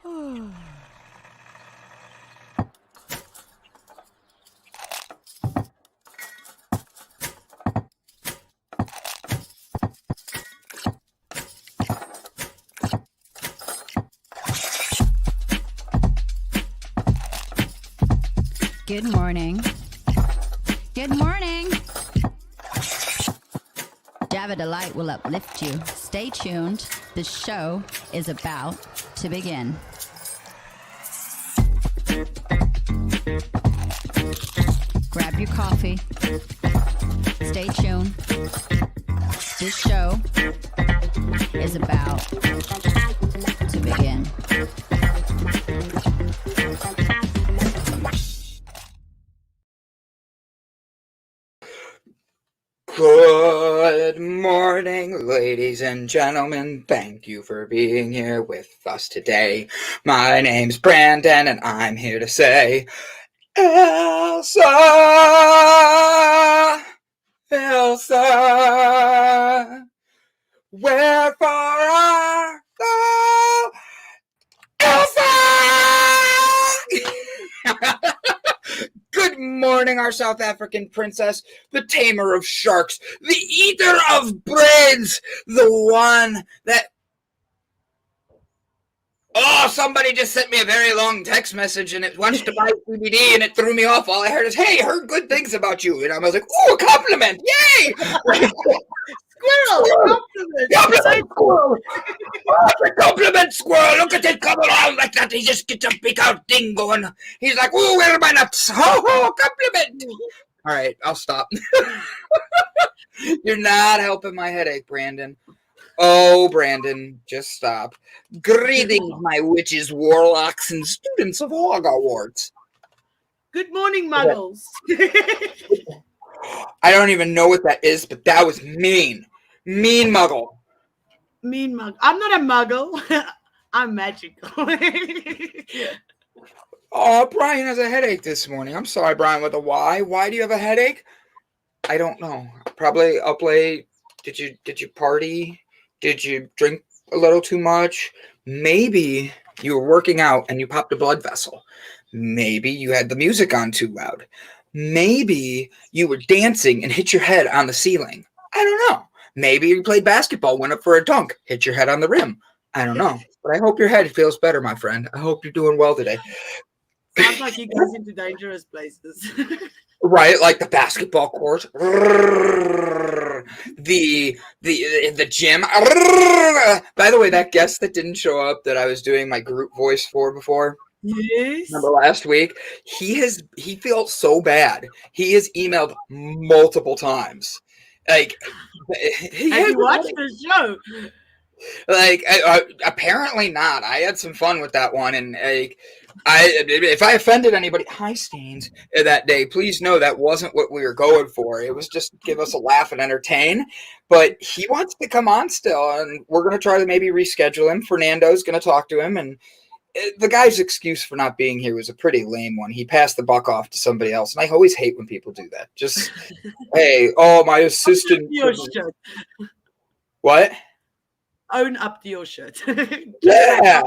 Good morning. Good morning. Java Delight will uplift you. Stay tuned. The show is about to begin. Grab your coffee. Stay tuned. This show is about to begin. Good morning, ladies and gentlemen. Thank you for being here with us today. My name's Brandon, and I'm here to say, Ilse, Ilse, wherefore art thou, Ilse? Good morning, our South African princess, the tamer of sharks, the eater of brains, the one that... Oh, somebody just sent me a very long text message and it wants to buy CBD and it threw me off. All I heard is, hey, heard good things about you. And I was like, ooh, a compliment. Yay! Squirrel! Compliment! Squirrel! Oh, it's a compliment, squirrel! Look at it coming around like that. He just gets a big out thing going. He's like, ooh, where are my nuts? Ho, ho, compliment! All right, I'll stop. You're not helping my headache, Brandon. Oh, Brandon, just stop. Greetings, my witches, warlocks, and students of Hogwarts. Good morning, muggles. I don't even know what that is, but that was mean. Mean muggle. Mean mug. I'm not a muggle. I'm magical. Oh, Brian has a headache this morning. I'm sorry, Brian, with a Y. Why do you have a headache? I don't know. Probably up late. Did you party? Did you drink a little too much? Maybe you were working out and you popped a blood vessel. Maybe you had the music on too loud. Maybe you were dancing and hit your head on the ceiling. I don't know. Maybe you played basketball, went up for a dunk, hit your head on the rim. I don't know. But I hope your head feels better, my friend. I hope you're doing well today. Sounds like he goes into dangerous places. Right, like the basketball court, the gym. By the way, that guest that didn't show up that I was doing my group voice for before. Yes. Remember last week? He feels so bad. He has emailed multiple times. Like, have you watched the show? Like, apparently not. I had some fun with that one, and if I offended anybody, hi Stains, that day, please know that wasn't what we were going for. It was just give us a laugh and entertain. But he wants to come on still, and we're going to try to maybe reschedule him. Fernando's going to talk to him, and the guy's excuse for not being here was a pretty lame one. He passed the buck off to somebody else, and I always hate when people do that. Just, hey, oh, my assistant. Your shirt. What? Own up to your shirt. Yeah.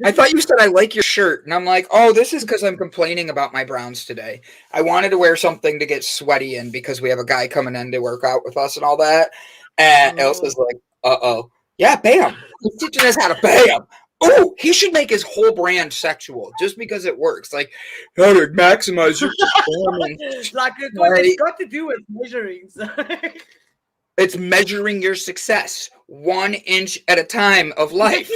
I thought you said I like your shirt, and I'm like, oh, this is because I'm complaining about my Browns today. I wanted to wear something to get sweaty in because we have a guy coming in to work out with us and all that. And Ilse's like, uh-oh. Yeah, bam. He's teaching us how to bam. Oh, he should make his whole brand sexual just because it works. Like, how to maximize your performance. Like, it's got to do with measuring. It's measuring your success 1 inch at a time of life.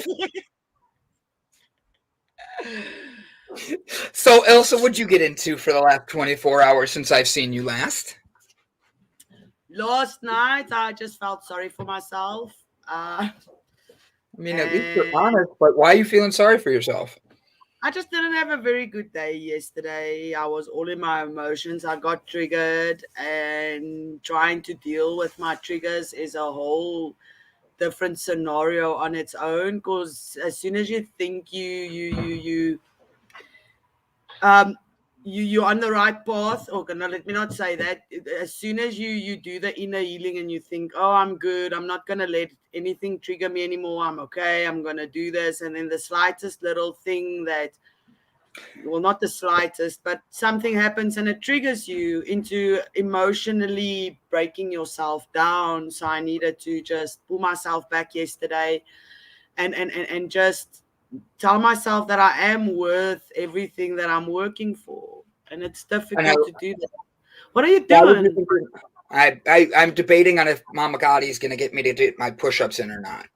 So, Ilse, what'd you get into for the last 24 hours since I've seen you last? Last night, I just felt sorry for myself. I mean, at least you're honest, but why are you feeling sorry for yourself? I just didn't have a very good day yesterday. I was all in my emotions. I got triggered, and trying to deal with my triggers is a whole different scenario on its own, because as soon as you think you're on the right path. Or no, let me not say that. As soon as you do the inner healing and you think, oh, I'm good, I'm not gonna let anything trigger me anymore, I'm okay, I'm gonna do this, and then the slightest little thing that, well, not the slightest, but something happens and it triggers you into emotionally breaking yourself down. So I needed to just pull myself back yesterday and just tell myself that I am worth everything that I'm working for. And it's difficult to do that. What are you doing? I'm debating on if Mama Gotti's going to get me to do my push-ups in or not.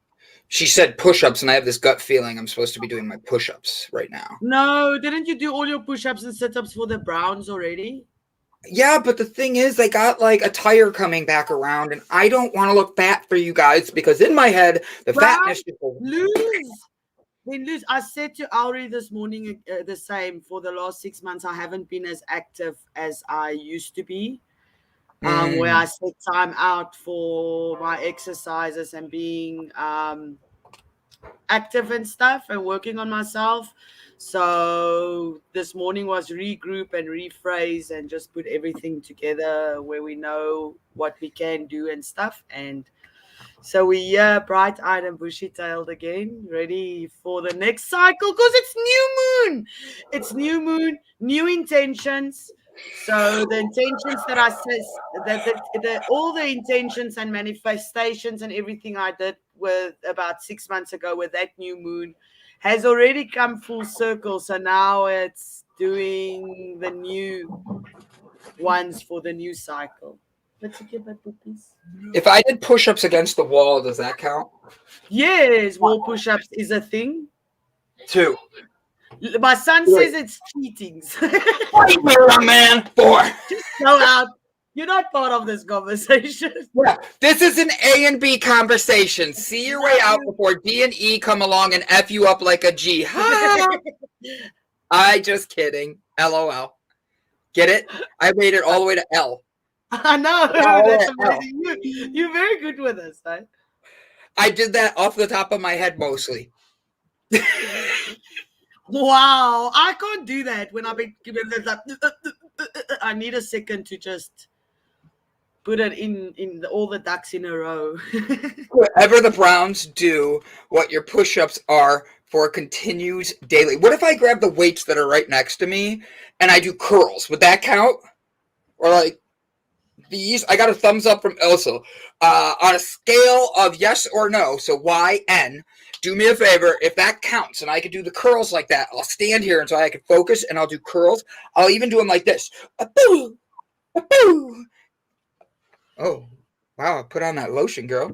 She said push-ups, and I have this gut feeling I'm supposed to be doing my push-ups right now. No, didn't you do all your push-ups and sit-ups for the Browns already? Yeah, but the thing is, they got like a tire coming back around, and I don't want to look fat for you guys because in my head, the fatness is lose. I said to Aldridge this morning the same. For the last 6 months, I haven't been as active as I used to be. Where I set time out for my exercises and being active and stuff and working on myself. So this morning was regroup and rephrase and just put everything together where we know what we can do and stuff. And so we bright-eyed and bushy-tailed again, ready for the next cycle because it's new moon. It's new moon, new intentions. So the intentions that I said, all the intentions and manifestations and everything I did with about 6 months ago with that new moon has already come full circle. So now it's doing the new ones for the new cycle. If I did push-ups against the wall, does that count? Yes, wall push-ups is a thing. 2. My son says it's cheating. Wait, young man. 4. Just go out. You're not part of this conversation. Yeah, this is an A and B conversation. See your way out before D and E come along and F you up like a G. I just kidding. LOL. Get it? I made it all the way to L. I know. That's amazing. You're very good with this, right? I did that off the top of my head mostly. Wow. I can't do that when I need a second to just put it in all the ducks in a row. Whatever the Browns do, what your push-ups are for continues daily. What if I grab the weights that are right next to me and I do curls? Would that count? Or like these? I got a thumbs up from Ilse. On a scale of yes or no, so YN, do me a favor, if that counts and I could do the curls like that, I'll stand here until I can focus and I'll do curls. I'll even do them like this. A-boo! A-boo! Oh, wow, I put on that lotion, girl.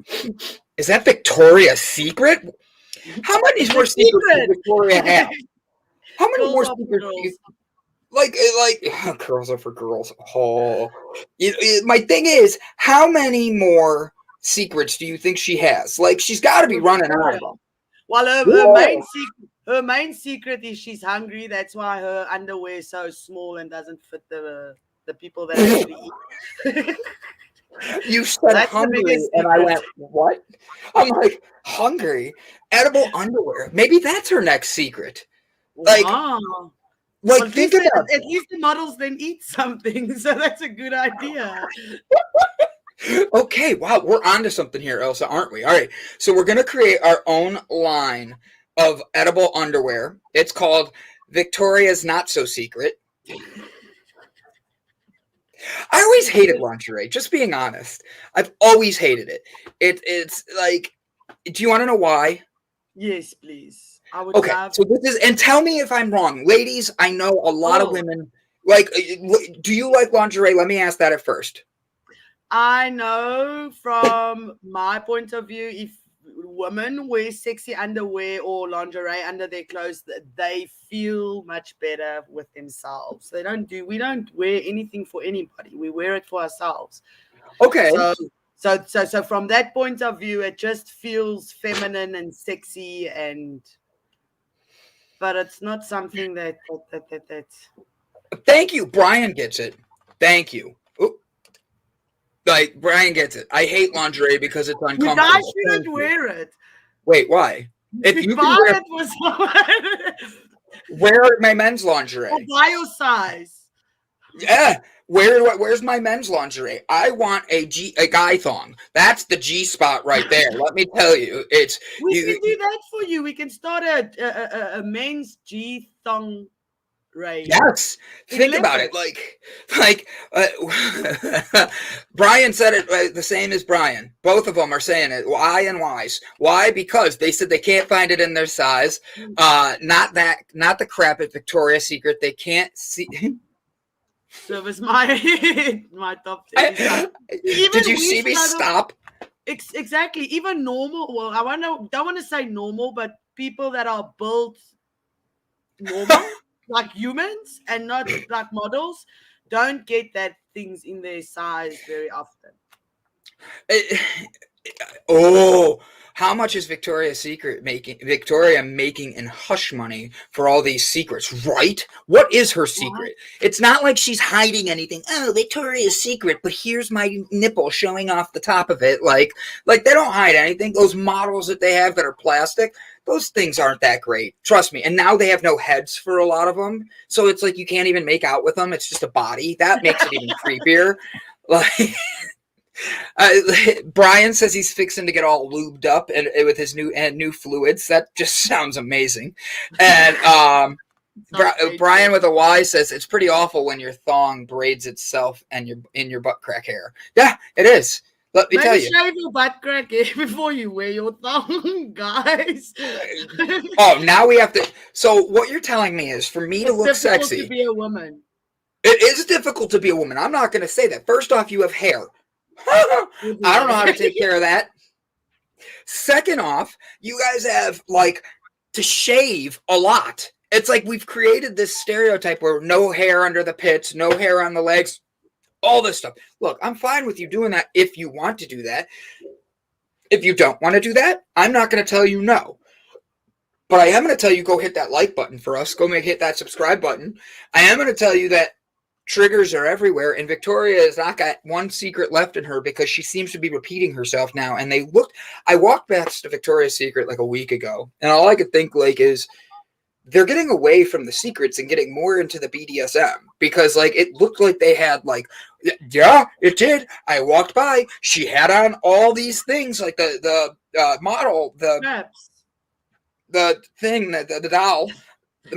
Is that Victoria's Secret? How many more secrets does Victoria have? How many more secrets do you like curls are for girls? Oh, my thing is, how many more secrets do you think she has? Like, she's got to be running out of them. Well, her main secret is she's hungry. That's why her underwear is so small and doesn't fit the people that actually eat. You said hungry, and I went, what? I'm like, hungry? Edible underwear. Maybe that's her next secret. Like, wow. Like, well, think about at least the models then eat something, so that's a good idea. Okay, wow, we're onto something here, Ilse, aren't we? All right, so we're going to create our own line of edible underwear. It's called Victoria's Not So Secret. I always hated lingerie, just being honest. I've always hated it. It's like, do you want to know why? Yes, please. I would okay, love. So this is, and tell me if I'm wrong. Ladies, I know a lot of women, like, do you like lingerie? Let me ask that at first. I know from my point of view, if women wear sexy underwear or lingerie under their clothes, they feel much better with themselves. We don't wear anything for anybody. We wear it for ourselves. Okay. So from that point of view, it just feels feminine and sexy, but it's not something that. Thank you. Brian gets it. Thank you. Like, Brian gets it. I hate lingerie because it's uncomfortable. You guys shouldn't wear it. Wait, why? If you can wear my men's lingerie. Buy your size. Yeah. Where's my men's lingerie? I want a guy thong. That's the G spot right there. Let me tell you, it's We you. can do that for you. We can start a men's G thong range. Yes, think about it. Brian said it the same as Brian. Both of them are saying it. Why and why's? Why? Because they said they can't find it in their size. Not the crap at Victoria's Secret. They can't see. So it was my top 10. Did you see me stop? Exactly. Even normal. Well, don't want to say normal, but people that are built normal, like humans, and not like models, don't get that things in their size very often. How much is Victoria making in hush money for all these secrets, right? What is her secret? It's not like she's hiding anything. Oh, Victoria's Secret, but here's my nipple showing off the top of it. Like they don't hide anything. Those models that they have that are plastic, those things aren't that great. Trust me. And now they have no heads for a lot of them. So it's like you can't even make out with them. It's just a body. That makes it even creepier. Like... Brian says he's fixing to get all lubed up and with his new fluids. That just sounds amazing. And Brian with a Y says it's pretty awful when your thong braids itself and you're in your butt crack hair. Yeah, it is. Let me tell you. Shave your butt crack hair before you wear your thong, guys. Now we have to. So what you're telling me is for me to look sexy. It's difficult to be a woman. It is difficult to be a woman. I'm not going to say that. First off, you have hair. I don't know how to take care of that. Second off, you guys have to shave a lot. It's like we've created this stereotype where no hair under the pits, no hair on the legs, all this stuff. Look, I'm fine with you doing that if you want to do that. If you don't want to do that, I'm not going to tell you no. But I am going to tell you go hit that like button for us. Go hit that subscribe button. I am going to tell you that triggers are everywhere, and Victoria has not got one secret left in her because she seems to be repeating herself now. And I walked past Victoria's Secret like a week ago, and all I could think is they're getting away from the secrets and getting more into the BDSM because it looked like they had yeah, it did. I walked by, she had on all these things like the model, the thing, the doll. The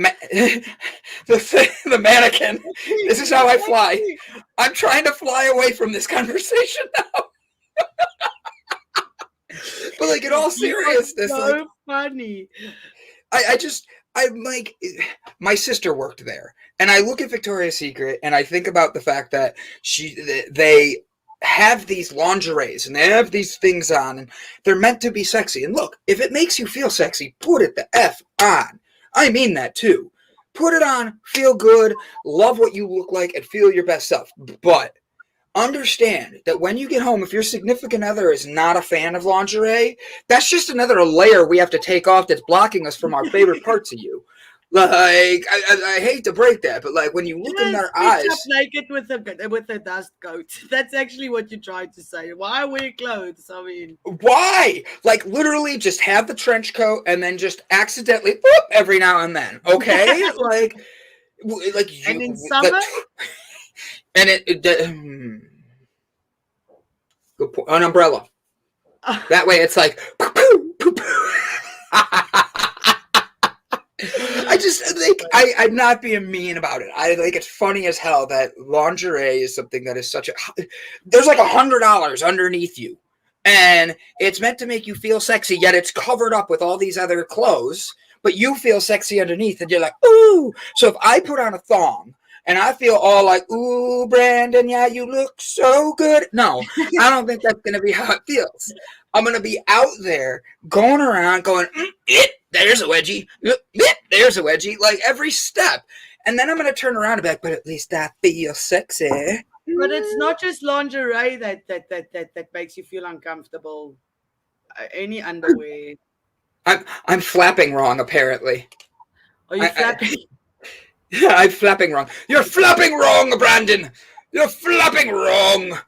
mannequin. This is how I fly. I'm trying to fly away from this conversation now. But in all seriousness, so funny. I'm my sister worked there, and I look at Victoria's Secret, and I think about the fact that they have these lingeries and they have these things on, and they're meant to be sexy. And look, if it makes you feel sexy, put it the F on. I mean that too. Put it on, feel good, love what you look like, and feel your best self. But understand that when you get home, if your significant other is not a fan of lingerie, that's just another layer we have to take off that's blocking us from our favorite parts of you. I hate to break that, but when you look in their eyes, up naked with a dust coat. That's actually what you tried to say. Why wear clothes? I mean, why? Literally, just have the trench coat and then just accidentally whoop every now and then. Okay, and in summer, and good point. An umbrella. That way, it's poo poo poo poo. I just think I'm not being mean about it. I think it's funny as hell that lingerie is something that is there's $100 underneath you, and it's meant to make you feel sexy, yet it's covered up with all these other clothes, but you feel sexy underneath, and you're like, ooh. So if I put on a thong and I feel all ooh, Brandon, yeah, you look so good. No, I don't think that's going to be how it feels. I'm going to be out there going around going, there's a wedgie. There's a wedgie. Every step. And then I'm going to turn around and be like, but at least I feel sexy. But it's not just lingerie that makes you feel uncomfortable. Any underwear. I'm flapping wrong, apparently. Are you flapping? Yeah, I'm flapping wrong. You're flapping wrong, Brandon. You're flapping wrong.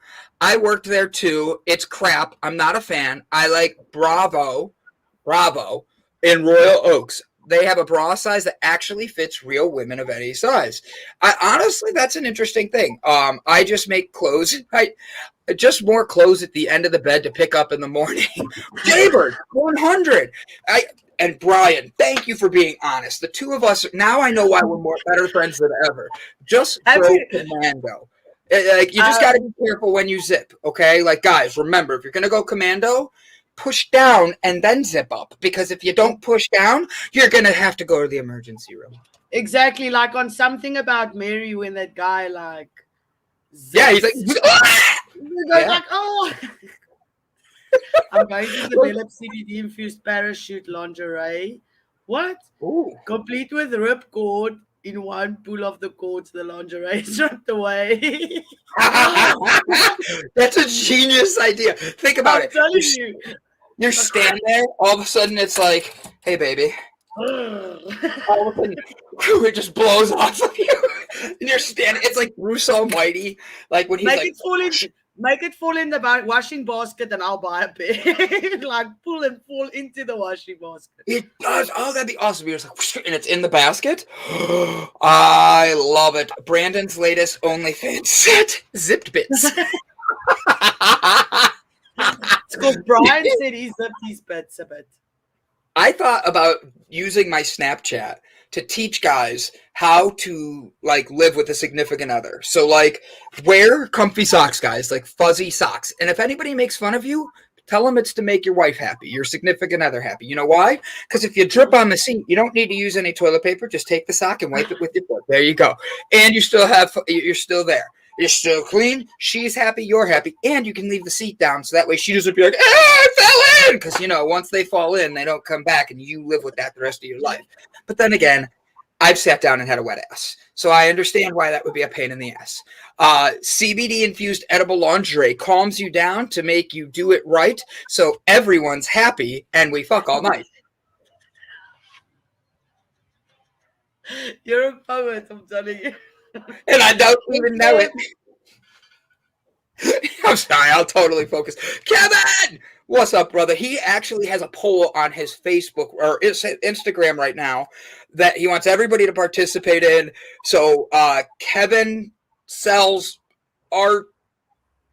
I worked there too. It's crap. I'm not a fan. I like Bravo in Royal Oaks. they have a bra size that actually fits real women of any size. Honestly, that's an interesting thing. I just make clothes. Just more clothes at the end of the bed to pick up in the morning. Jaybird, 100. And Brian, thank you for being honest. The two of us, now I know why we're more better friends than ever. Just throw commando. Like, you just got to be careful when you zip, okay? Like, guys, remember, if you're going to go commando, push down and then zip up. Because if you don't push down, you're going to have to go to the emergency room. Exactly, like on Something About Mary when that guy, like... Yeah, he's like... Like, oh... I'm going to develop CBD-infused parachute lingerie. What? Ooh. Complete with rip cord. In one pull of the cords, the lingerie is stripped away. That's a genius idea. Think about it. I'm telling you. You're standing there, all of a sudden it's like, hey, baby. All of a sudden, it just blows off of you. And you're standing, it's like Bruce Almighty. Like when he's Make it fall in the washing basket and I'll buy a pair. Like pull and fall into the washing basket. It does. Oh, that'd be awesome. You're just like, and it's in the basket. I love it. Brandon's latest OnlyFans set, zipped bits. It's called Brian said he zipped his bits a bit. I thought about using my Snapchat to teach guys how to like live with a significant other. So like wear comfy socks, guys, like fuzzy socks. And if anybody makes fun of you, tell them it's to make your wife happy, your significant other happy. You know why? Because if you drip on the seat, you don't need to use any toilet paper. Just take the sock and wipe it with your foot. There you go. And you're still there. You're still clean. She's happy. You're happy. And you can leave the seat down. So that way she doesn't be like, I fell in. Because, once they fall in, they don't come back. And you live with that the rest of your life. But then again, I've sat down and had a wet ass. So I understand why that would be a pain in the ass. CBD-infused edible lingerie calms you down to make you do it right. So everyone's happy and we fuck all night. You're a poet, I'm telling you. And I don't even know it. I'm sorry, I'll totally focus. Kevin! What's up, brother? He actually has a poll on his Facebook or Instagram right now that he wants everybody to participate in. So Kevin sells art,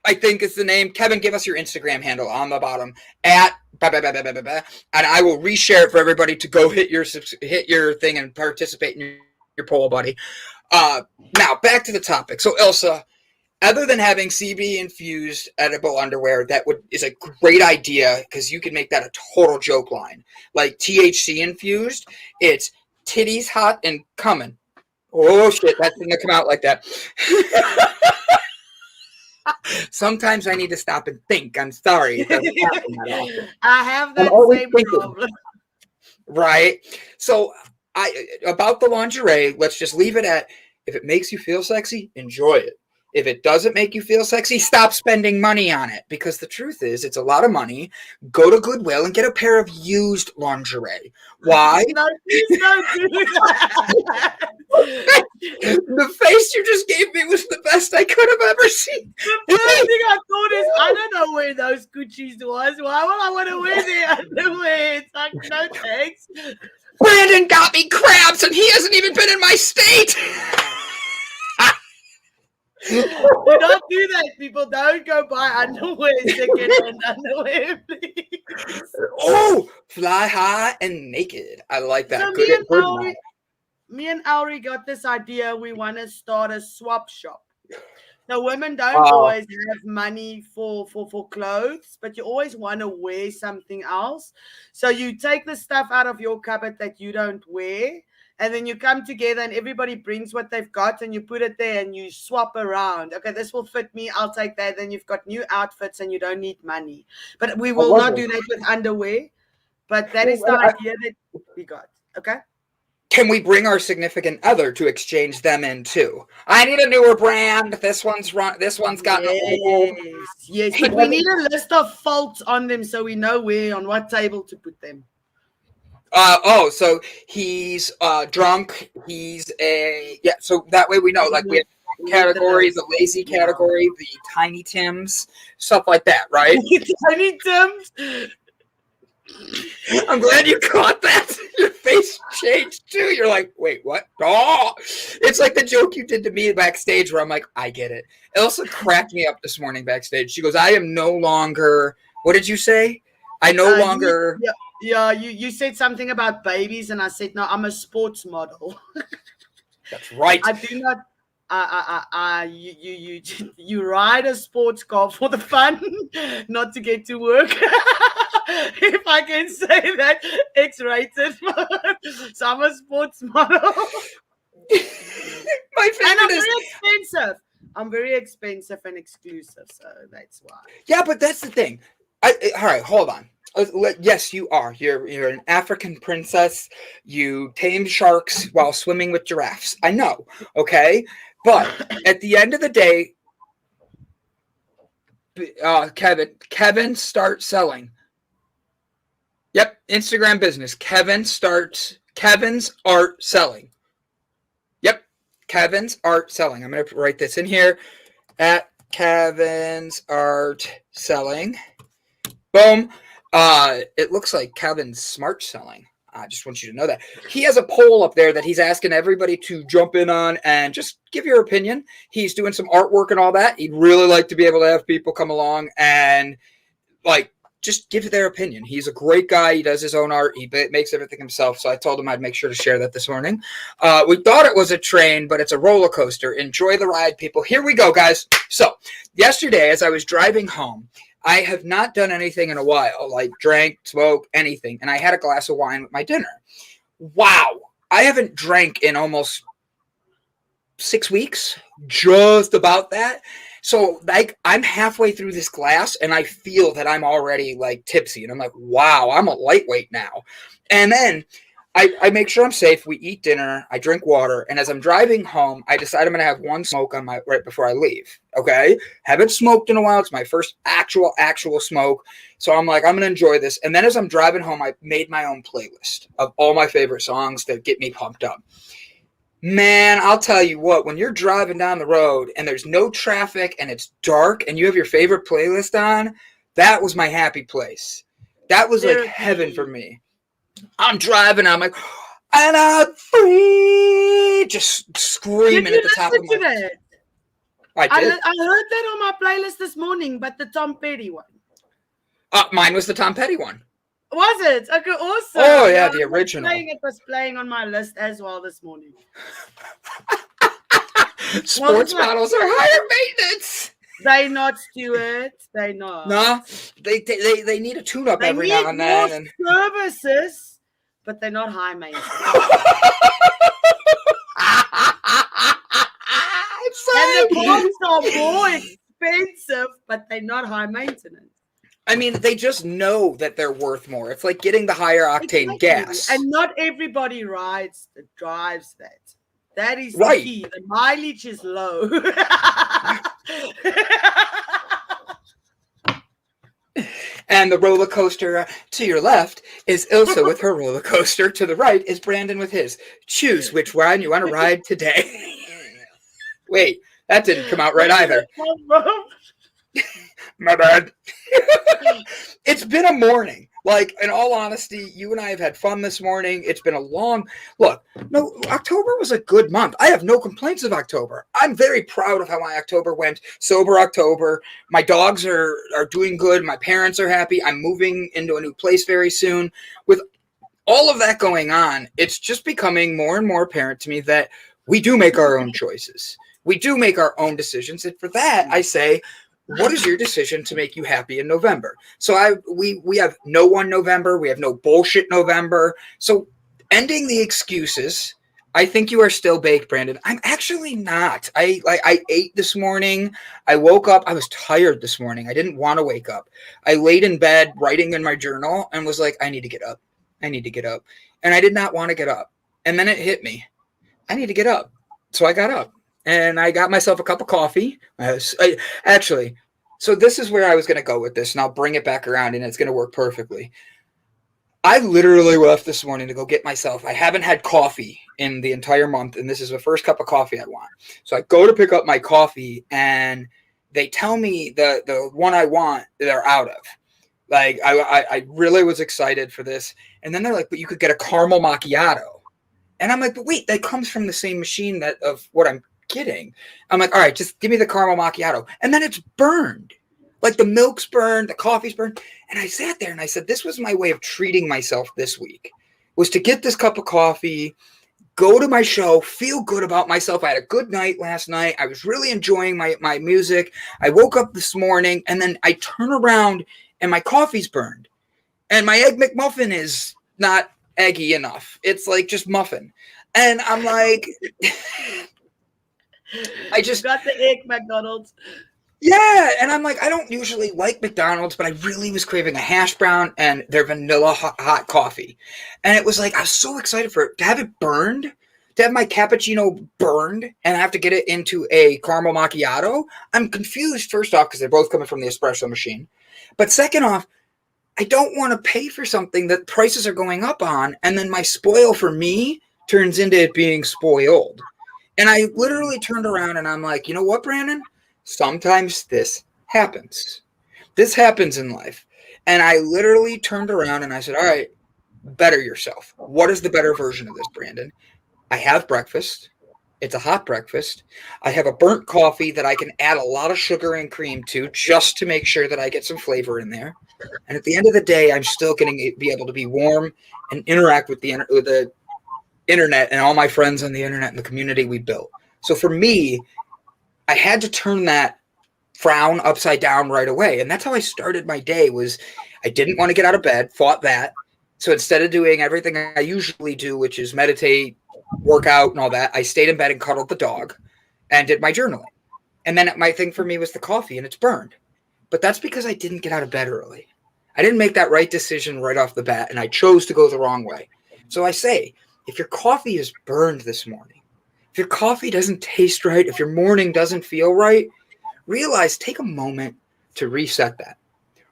I think is the name. Kevin, give us your Instagram handle on the bottom at and I will reshare it for everybody to go hit your thing and participate in your poll, buddy. Now back to the topic. So Ilse, other than having CBD-infused edible underwear, is a great idea because you can make that a total joke line. Like THC-infused, it's titties hot and coming. Oh, shit, that didn't come out like that. Sometimes I need to stop and think. I'm sorry. It doesn't happen that often. I have that same problem. Right? So about the lingerie, let's just leave it at, if it makes you feel sexy, enjoy it. If it doesn't make you feel sexy, stop spending money on it. Because the truth is, it's a lot of money. Go to Goodwill and get a pair of used lingerie. Why? No, please don't do that. The face you just gave me was the best I could have ever seen. The first thing I thought is, I don't know where those Gucci's was. Why would I want to wear their underwear? It's like, no thanks. Brandon got me crabs and he hasn't even been in my state. Do not do that, people. Don't go buy underwear, second-hand underwear, please. Oh, fly high and naked. I like that. So me and Auri got this idea. We want to start a swap shop. So women don't always have money for clothes, but you always want to wear something else. So you take the stuff out of your cupboard that you don't wear, and then you come together and everybody brings what they've got and you put it there and you swap around. Okay, this will fit me. I'll take that. Then you've got new outfits and you don't need money. But we will not do that with underwear. But that is the idea that we got. Okay? Can we bring our significant other to exchange them in too? I need a newer brand. This one's got yes. But we need a list of faults on them so we know on what table to put them. So he's drunk. He's so that way we know. Like we have category, the lazy category, the Tiny Tims, stuff like that, right? Tiny Tims. I'm glad you caught that. Your face you're like, wait, what? Oh, it's like the joke you did to me backstage where I'm like, I get it. Ilse cracked me up this morning backstage. She goes, I am no longer, what did you say? I no longer. You said something about babies, and I said, no, I'm a sports model. That's right. I do not. You ride a sports car for the fun, not to get to work. If I can say that, X-rated. So I'm a sports model. My favorite and I'm is very expensive. I'm very expensive and exclusive, so that's why. Yeah, but that's the thing. All right, hold on. Yes, you are. You're an African princess. You tame sharks while swimming with giraffes. I know, okay? But at the end of the day, Kevin starts selling. Yep, Instagram business. Kevin's art selling. Yep, Kevin's art selling. I'm going to write this in here. At Kevin's art selling. Boom. It looks like Kevin's smart selling. I just want you to know that. He has a poll up there that he's asking everybody to jump in on and just give your opinion. He's doing some artwork and all that. He'd really like to be able to have people come along and just give their opinion. He's a great guy. He does his own art. He makes everything himself. So I told him I'd make sure to share that this morning. We thought it was a train, but it's a roller coaster. Enjoy the ride, people. Here we go, guys. So yesterday, as I was driving home, I have not done anything in a while, like drank, smoked, anything. And I had a glass of wine with my dinner. Wow. I haven't drank in almost 6 weeks, just about that. So I'm halfway through this glass and I feel that I'm already tipsy. And I'm like, wow, I'm a lightweight now. And then I make sure I'm safe. We eat dinner. I drink water. And as I'm driving home, I decide I'm going to have one smoke on right before I leave. Okay. Haven't smoked in a while. It's my first actual smoke. So I'm like, I'm going to enjoy this. And then as I'm driving home, I made my own playlist of all my favorite songs that get me pumped up. Man, I'll tell you what, when you're driving down the road and there's no traffic and it's dark and you have your favorite playlist on, that was my happy place. That was like heaven for me. I'm driving, I'm like, and I'm free, just screaming at the top of my head. I did. I heard that on my playlist this morning, but the Tom Petty one. Mine was the Tom Petty one. Was it? Okay, awesome. Oh, yeah, the original. It was playing on my list as well this morning. Sports models are higher maintenance. They not, Stuart. They not. No, they need a tune-up every now and then. And services, but they're not high maintenance. And the parts are more expensive, but they're not high maintenance. I mean, they just know that they're worth more. It's like getting the higher octane gas. And not everybody drives that. That is right. The key. The mileage is low. And the roller coaster to your left is Ilse with her roller coaster. To the right is Brandon with his. Choose which one you want to ride today. Wait, that didn't come out right either. My bad. It's been a morning. In all honesty, you and I have had fun this morning. It's been a long look. No, October was a good month. I have no complaints of October. I'm very proud of how my October went. Sober October. My dogs are doing good. My parents are happy. I'm moving into a new place very soon. With all of that going on, it's just becoming more and more apparent to me that we do make our own choices. We do make our own decisions. And for that, I say, what is your decision to make you happy in November? So we have no one November. We have no bullshit November. So ending the excuses, I think you are still baked, Brandon. I'm actually not. I ate this morning. I woke up. I was tired this morning. I didn't want to wake up. I laid in bed writing in my journal and was like, I need to get up. I need to get up. And I did not want to get up. And then it hit me. I need to get up. So I got up. And I got myself a cup of coffee. Actually, so this is where I was going to go with this, and I'll bring it back around, and it's going to work perfectly. I literally left this morning to go get myself. I haven't had coffee in the entire month, and this is the first cup of coffee I want. So I go to pick up my coffee, and they tell me the one I want, they're out of. I really was excited for this. And then they're like, but you could get a caramel macchiato. And I'm like, but wait, that comes from the same machine that of what I'm getting. I'm like, all right, just give me the caramel macchiato. And then it's burned. Like the milk's burned, the coffee's burned. And I sat there and I said, this was my way of treating myself this week, was to get this cup of coffee, go to my show, feel good about myself. I had a good night last night. I was really enjoying my music. I woke up this morning and then I turn around and my coffee's burned. And my Egg McMuffin is not eggy enough. It's like just muffin. And I'm like, I just got the egg McDonald's. Yeah, and I'm like, I don't usually like McDonald's, but I really was craving a hash brown and their vanilla hot coffee. And it was like, I was so excited for it. To have it burned, to have my cappuccino burned and have to get it into a caramel macchiato. I'm confused, first off, because they're both coming from the espresso machine. But second off, I don't want to pay for something that prices are going up on, and then my spoil for me turns into it being spoiled. And I literally turned around and I'm like, you know what, Brandon? Sometimes this happens. This happens in life. And I literally turned around and I said, all right, better yourself. What is the better version of this, Brandon? I have breakfast. It's a hot breakfast. I have a burnt coffee that I can add a lot of sugar and cream to just to make sure that I get some flavor in there. And at the end of the day, I'm still going to be able to be warm and interact with the internet and all my friends on the internet and the community we built. So for me, I had to turn that frown upside down right away. And that's how I started my day. Was I didn't want to get out of bed, fought that. So instead of doing everything I usually do, which is meditate, work out and all that, I stayed in bed and cuddled the dog and did my journaling. And then my thing for me was the coffee, and it's burned. But that's because I didn't get out of bed early. I didn't make that right decision right off the bat, and I chose to go the wrong way. So I say, if your coffee is burned this morning, if your coffee doesn't taste right, if your morning doesn't feel right, realize, take a moment to reset that,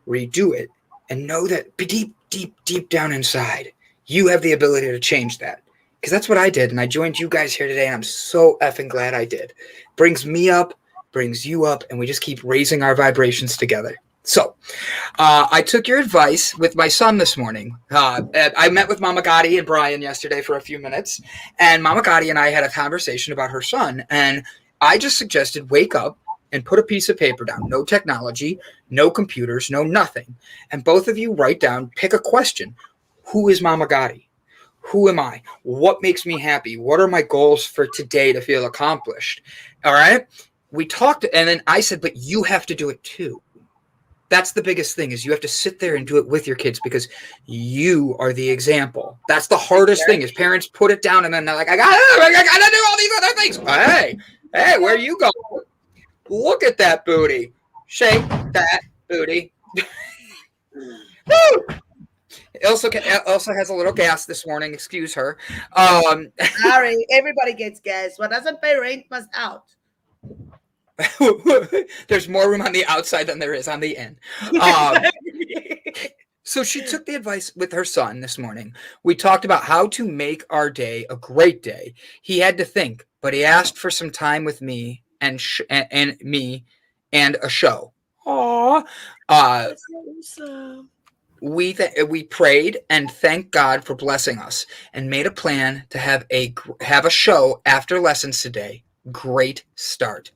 redo it, and know that deep, deep, deep down inside, you have the ability to change that. Because that's what I did, and I joined you guys here today, and I'm so effing glad I did. Brings me up, brings you up, and we just keep raising our vibrations together. So I took your advice with my son this morning. I met with Mama Gotti and Brian yesterday for a few minutes, and Mama Gotti and I had a conversation about her son, and I just suggested wake up and put a piece of paper down. No technology, no computers, no nothing. And both of you write down, pick a question. Who is Mama Gotti? Who am I? What makes me happy? What are my goals for today to feel accomplished? All right. We talked, and then I said, but you have to do it too. That's the biggest thing, is you have to sit there and do it with your kids, because you are the example. That's the hardest thing, is parents put it down and then they're like, I gotta do all these other things. Hey, where you going? Look at that booty. Shake that booty. Woo! Ilse has a little gas this morning. Excuse her. Sorry, everybody gets gas. What doesn't pay rent must out. There's more room on the outside than there is on the in. So she took the advice with her son this morning. We talked about how to make our day a great day. He had to think, but he asked for some time with me and me and a show. Aww. That's awesome. We prayed and thanked God for blessing us, and made a plan to have a show after lessons today. Great start.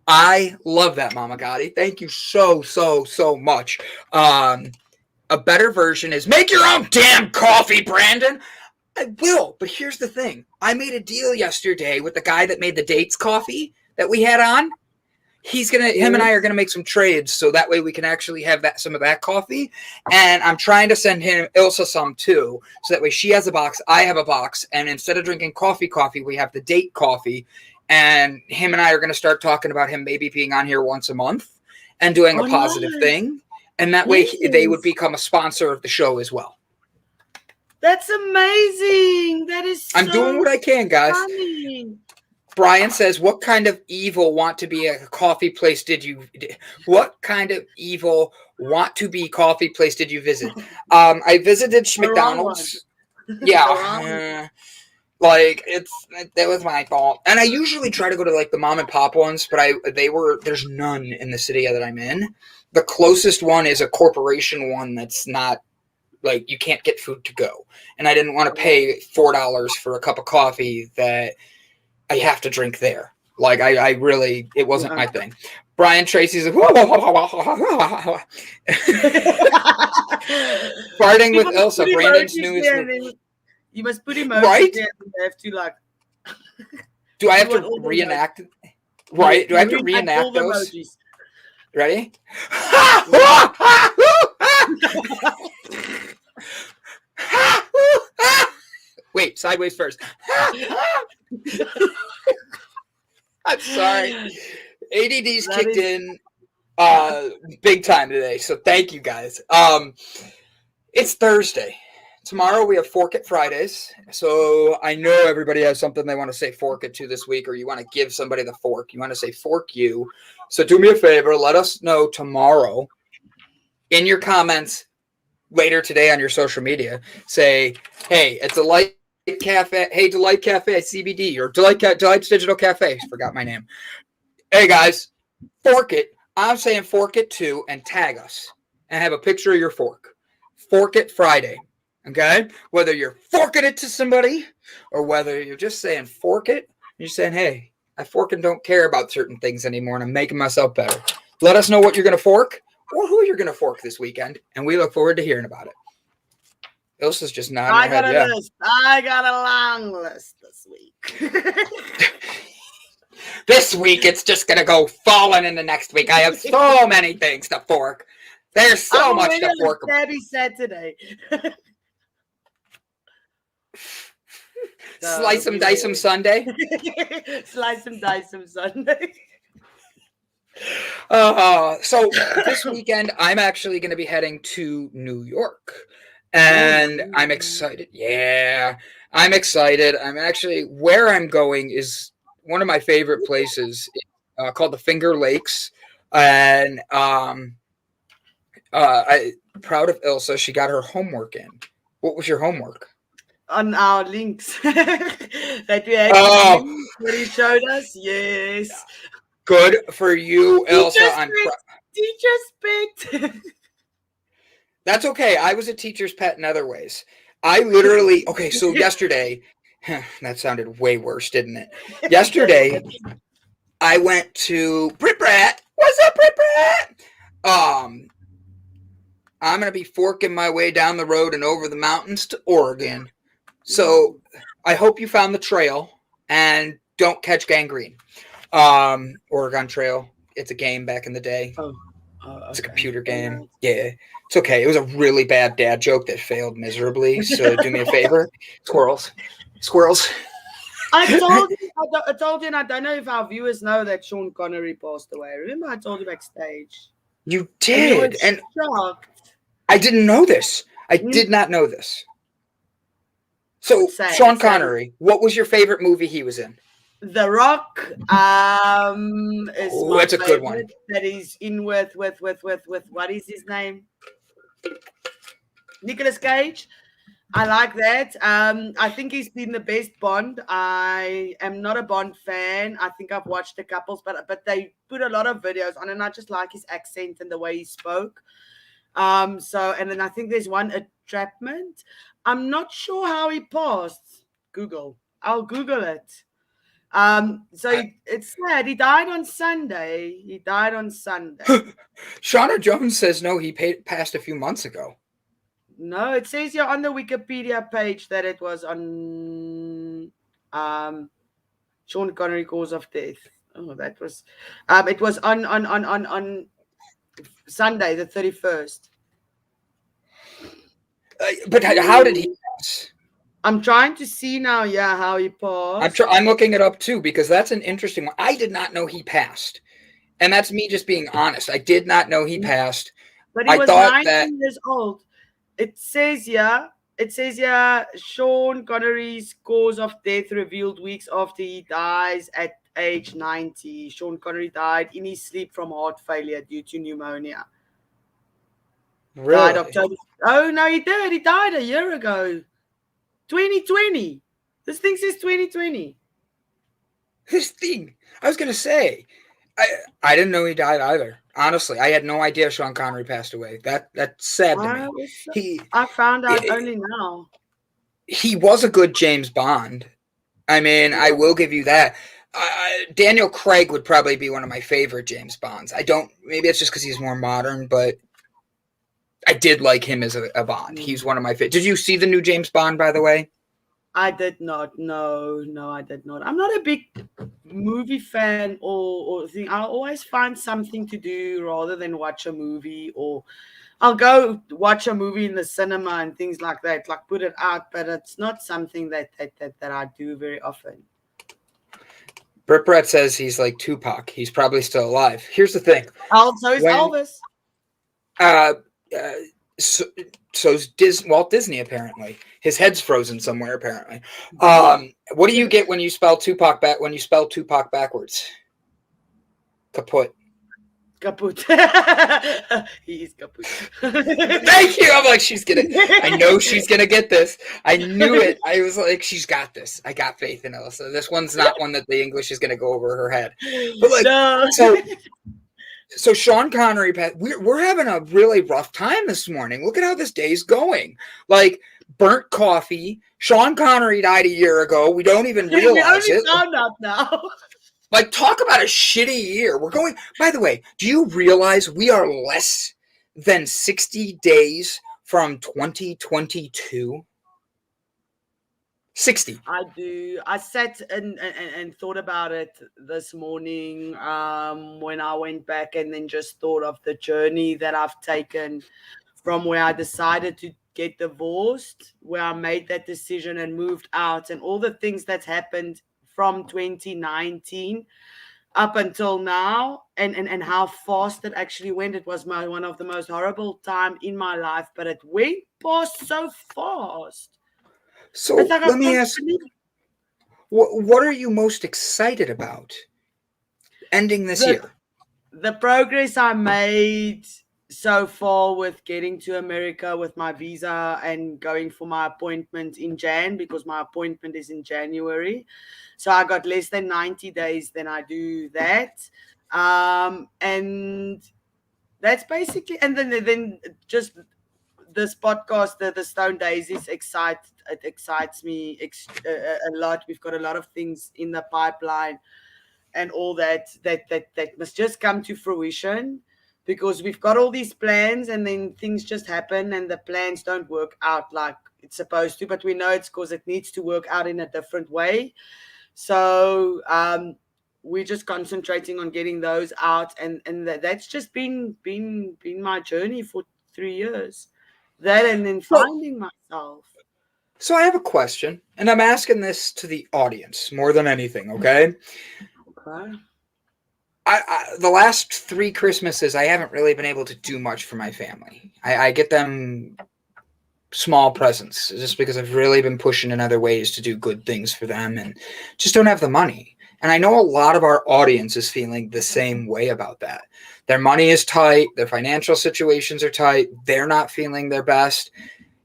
I love that, Mama Gotti. Thank you so much. A better version is make your own damn coffee, Brandon. I will, but here's the thing. I made a deal yesterday with the guy that made the dates coffee that we had on. Him and I are gonna make some trades, so that way we can actually have some of that coffee. And I'm trying to send Ilse some too, so that way she has a box, I have a box, and instead of drinking coffee, we have the date coffee. And him and I are going to start talking about him maybe being on here once a month and doing a positive thing. And that way they would become a sponsor of the show as well. That's amazing. That is I'm doing what I can, guys. Funny. Brian says, what kind of evil want to be a coffee place what kind of evil want to be coffee place did you visit? I visited McDonald's. Yeah. That was my fault. And I usually try to go to like the mom and pop ones, but there's none in the city that I'm in. The closest one is a corporation one that's not Like, you can't get food to go. And I didn't want to pay $4 for a cup of coffee that I have to drink there. Like, I really, it wasn't my thing. Brian Tracy's like, farting with Ilse, Brandon's newest. You must put emojis right? there and they have to, like. Do I have to reenact? Right? Do I have to reenact those? Emojis. Ready? Wait, sideways first. I'm sorry. ADD's kicked in big time today, so thank you guys. It's Thursday. Tomorrow we have Fork It Fridays, so I know everybody has something they want to say fork it to this week, or you want to give somebody the fork. You want to say fork you. So do me a favor, let us know tomorrow in your comments later today on your social media. Say, hey, it's Delight Cafe. Hey, Delight Cafe CBD, or Delight's Digital Cafe. Forgot my name. Hey guys, fork it. I'm saying fork it too, and tag us and have a picture of your fork. Fork It Friday. Okay? Whether you're forking it to somebody or whether you're just saying fork it, you're saying, hey, I fork and don't care about certain things anymore and I'm making myself better. Let us know what you're going to fork or who you're going to fork this weekend, and we look forward to hearing about it. Ilse's just nodding her head. I got a long list this week. This week, it's just going to go falling into next week. I have so many things to fork. There's so much to fork. Daddy said today. Slice them, dice them Sunday. Slice them, dice them Sunday. So this weekend, I'm actually going to be heading to New York. And I'm excited. Yeah, I'm excited. I'm actually, where I'm going is one of my favorite places called the Finger Lakes. And I'm proud of Ilse. She got her homework in. What was your homework? On our links that we had when he showed us. Yes. Good for you, Ilse. Teacher's pet. That's okay. I was a teacher's pet in other ways. I literally, okay, so yesterday, that sounded way worse, didn't it? Yesterday, I went to Brit Brat. What's up, Brit Brat? I'm going to be forking my way down the road and over the mountains to Oregon. So I hope you found the trail and don't catch gangrene. Oregon Trail. It's a game back in the day. It's a computer game. Yeah. It's okay. It was a really bad dad joke that failed miserably. So do me a favor. Squirrels. I told you, and I don't know if our viewers know that Sean Connery passed away. Remember I told you backstage? You did. And shocked. I didn't know this. I did not know this. So, Sean Connery, what was your favorite movie he was in? The Rock is that's a good one. That he's in with what is his name? Nicolas Cage. I like that. I think he's been the best Bond. I am not a Bond fan. I think I've watched a couple, but they put a lot of videos on, and I just like his accent and the way he spoke. And then I think there's one, Entrapment. I'm not sure how he passed. I'll Google it. It's sad. He died on Sunday. Shauna Jones says no, he passed a few months ago. No, it says here on the Wikipedia page that it was on Sean Connery cause of death. Oh, that was it was on Sunday the 31st. But how did he pass? I'm trying to see now, how he passed. I'm looking it up too, because that's an interesting one. I did not know he passed. And that's me just being honest. I did not know he passed. But he was 19 years old. It says Sean Connery's cause of death revealed weeks after he dies at age 90. Sean Connery died in his sleep from heart failure due to pneumonia. Really? Oh, no, he did. He died a year ago. 2020. This thing says 2020. This thing. I was going to say, I didn't know he died either. Honestly, I had no idea Sean Connery passed away. That's sad to me. I found out He only now. he was a good James Bond. I mean, I will give you that. Daniel Craig would probably be one of my favorite James Bonds. Maybe it's just because he's more modern, but I did like him as a Bond. He's one of my favorite. Did you see the new James Bond, by the way? I did not. No, I did not. I'm not a big movie fan or thing. I'll always find something to do rather than watch a movie, or I'll go watch a movie in the cinema and things like that, like put it out, but it's not something that I do very often. Britt Brett says he's like Tupac. He's probably still alive. Here's the thing. Also, is Elvis. So's Walt Disney, apparently. His head's frozen somewhere, apparently. What do you get when you spell Tupac backwards? Kaput. Kaput. He's kaput. Thank you. I'm like, I know she's gonna get this. I knew it. I was like, she's got this. I got faith in Ilse. This one's not one that the English is gonna go over her head. But like, no. So Sean Connery, we're having a really rough time this morning. Look at how this day's going. Like, burnt coffee. Sean Connery died a year ago. We don't even realize it. We only found out now. Like, talk about a shitty year. By the way, do you realize we are less than 60 days from 2022? 60. I do. I sat and thought about it this morning when I went back and then just thought of the journey that I've taken from where I decided to get divorced, where I made that decision and moved out, and all the things that's happened from 2019 up until now, and how fast it actually went. It was one of the most horrible time in my life, but it went past so fast. So let me ask, what are you most excited about ending this year? The progress I made so far with getting to America with my visa and going for my appointment in Jan, because my appointment is in January. So I got less than 90 days, then I do that. And that's basically, and then just this podcast, the Stone Daisies, excites me a lot. We've got a lot of things in the pipeline and all that must just come to fruition, because we've got all these plans and then things just happen and the plans don't work out like it's supposed to, but we know it's because it needs to work out in a different way. So we're just concentrating on getting those out, and that's just been my journey for 3 years. That, and then finding myself. So I have a question, and I'm asking this to the audience more than anything, okay? Okay. The last 3 Christmases, I haven't really been able to do much for my family. I get them small presents just because I've really been pushing in other ways to do good things for them and just don't have the money. And I know a lot of our audience is feeling the same way about that. Their money is tight. Their financial situations are tight. They're not feeling their best.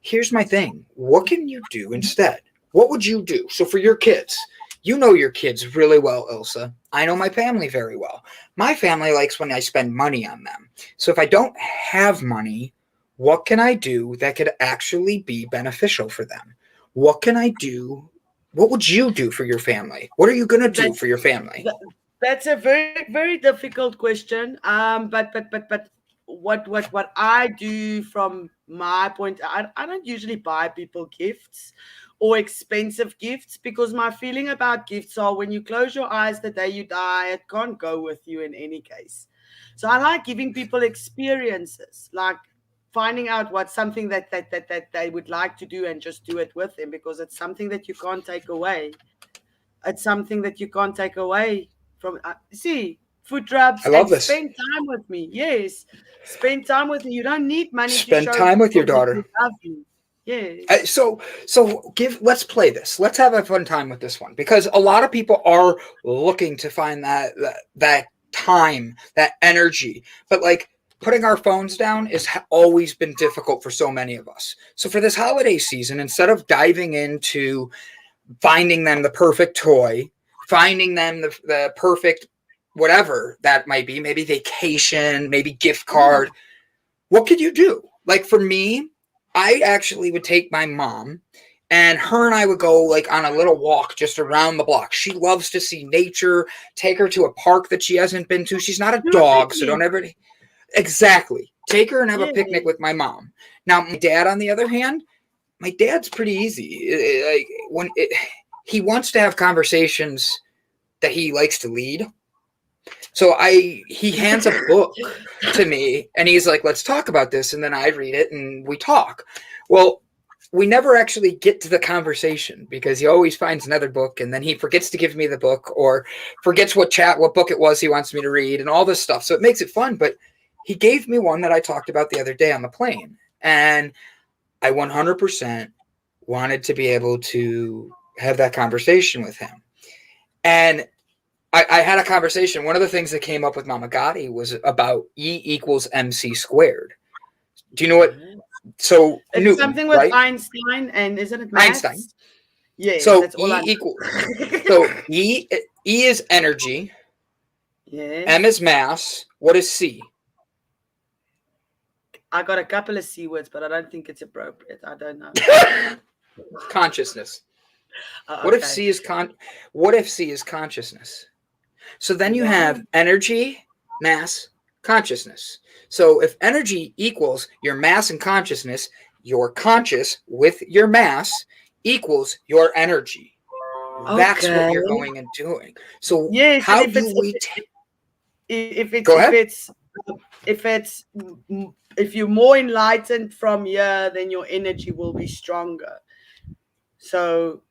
Here's my thing. What can you do instead? What would you do? So for your kids, you know your kids really well, Ilse. I know my family very well. My family likes when I spend money on them. So if I don't have money, what can I do that could actually be beneficial for them? What can I do? What would you do for your family? What are you going to do for your family? That's a very, very difficult question. But what I do from my point, I don't usually buy people gifts or expensive gifts, because my feeling about gifts are when you close your eyes the day you die, it can't go with you in any case. So I like giving people experiences, like finding out what's something that they would like to do and just do it with them, because it's something that you can't take away. It's something that you can't take away from. Foot rubs. I love this. Spend time with me. Yes, spend time with me. You don't need money. Spend time with your daughter. Yes. So let's play this. Let's have a fun time with this one, because a lot of people are looking to find that time, that energy, but like putting our phones down has always been difficult for so many of us. So for this holiday season, instead of diving into finding them the perfect toy, finding them the perfect whatever that might be, maybe vacation, maybe gift card. What could you do? Like for me, I actually would take my mom and her and I would go like on a little walk just around the block. She loves to see nature. Take her to a park that she hasn't been to. She's not a dog, so don't ever. Exactly. Take her and have a picnic with my mom. Now, my dad, on the other hand, my dad's pretty easy. Like he wants to have conversations that he likes to lead. So he hands a book to me and he's like, let's talk about this. And then I read it and we talk. Well, we never actually get to the conversation because he always finds another book and then he forgets to give me the book or forgets what book it was he wants me to read and all this stuff. So it makes it fun. But he gave me one that I talked about the other day on the plane. And I 100% wanted to be able to have that conversation with him. And I had a conversation. One of the things that came up with Mama Gotti was about E equals MC squared. Do you know what? So it's Newton, something with right? Einstein, and isn't it maths? Einstein? Yeah. So that's all E equals. So E is energy. Yeah. M is mass. What is C? I got a couple of C words, but I don't think it's appropriate. I don't know. Consciousness. Okay. What if C is consciousness? So then you have energy, mass, consciousness. So if energy equals your mass and consciousness, your conscious with your mass equals your energy. Okay. That's what you're going and doing. So yes, how do we if you're more enlightened from here, then your energy will be stronger. So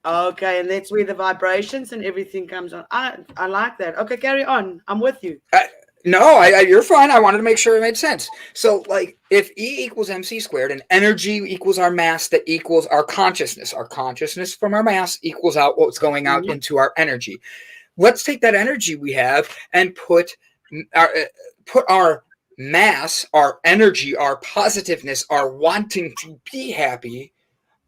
okay, and that's where the vibrations and everything comes on. I like that. Okay, carry on. I'm with you. No, you're fine. I wanted to make sure it made sense. So, like, if E equals MC squared and energy equals our mass that equals our consciousness from our mass equals out what's going out into our energy. Let's take that energy we have and put our mass, our energy, our positiveness, our wanting to be happy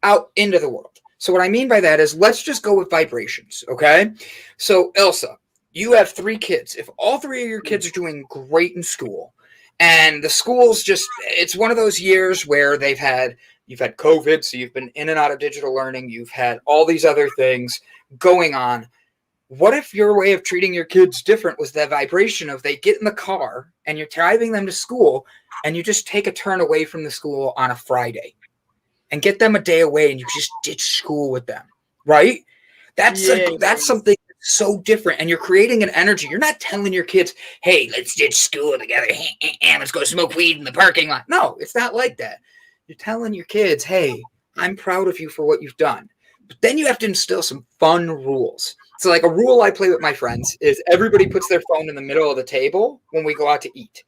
out into the world. So what I mean by that is let's just go with vibrations, okay? So Ilse, you have 3 kids. If all 3 of your kids are doing great in school and the school's it's one of those years where you've had COVID, so you've been in and out of digital learning, you've had all these other things going on. What if your way of treating your kids different was the vibration of they get in the car and you're driving them to school and you just take a turn away from the school on a Friday? And get them a day away and you just ditch school with them, right? That's something so different. And you're creating an energy. You're not telling your kids, hey, let's ditch school together. Let's go smoke weed in the parking lot. No, it's not like that. You're telling your kids, hey, I'm proud of you for what you've done. But then you have to instill some fun rules. So like a rule I play with my friends is everybody puts their phone in the middle of the table when we go out to eat.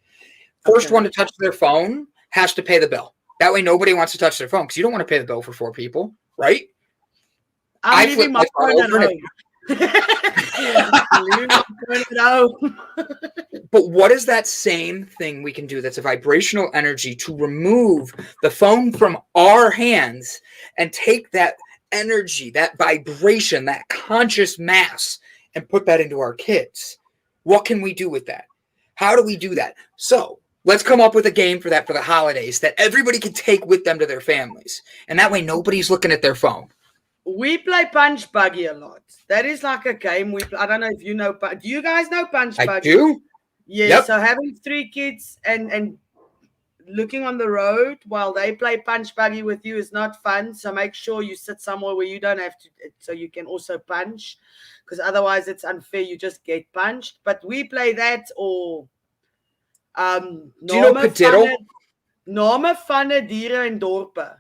First one to touch their phone has to pay the bill. That way nobody wants to touch their phone because you don't want to pay the bill for 4 people, right? I flip my phone over. But what is that same thing we can do that's a vibrational energy to remove the phone from our hands and take that energy, that vibration, that conscious mass and put that into our kids? What can we do with that? How do we do that? So let's come up with a game for that for the holidays that everybody can take with them to their families. And that way nobody's looking at their phone. We play Punch Buggy a lot. That is like a game we play. I don't know if you know. Do you guys know Punch Buggy? I do. Yeah, yep. So having 3 kids and looking on the road while they play Punch Buggy with you is not fun. So make sure you sit somewhere where you don't have to, so you can also punch. Because otherwise it's unfair. You just get punched. But we play that or... do you know Pieterse? Name, vanne, diere en dorpe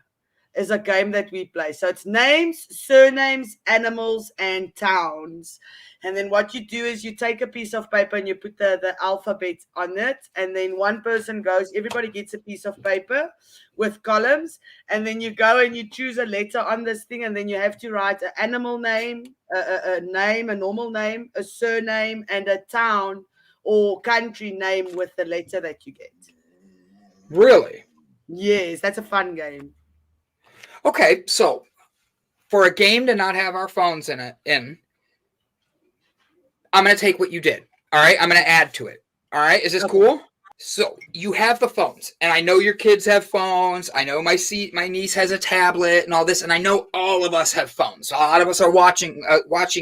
is a game that we play. So it's names, surnames, animals, and towns. And then what you do is you take a piece of paper and you put the alphabet on it. And then one person goes, everybody gets a piece of paper with columns. And then you go and you choose a letter on this thing. And then you have to write an animal name, a name, a normal name, a surname, and a town or country name with the letter that you get. Really? Yes, that's a fun game. Okay, so for a game to not have our phones in, I'm going to take what you did. All right, I'm going to add to it. All right, is this cool? So you have the phones, and I know your kids have phones. I know my niece has a tablet and all this, and I know all of us have phones. A lot of us are watching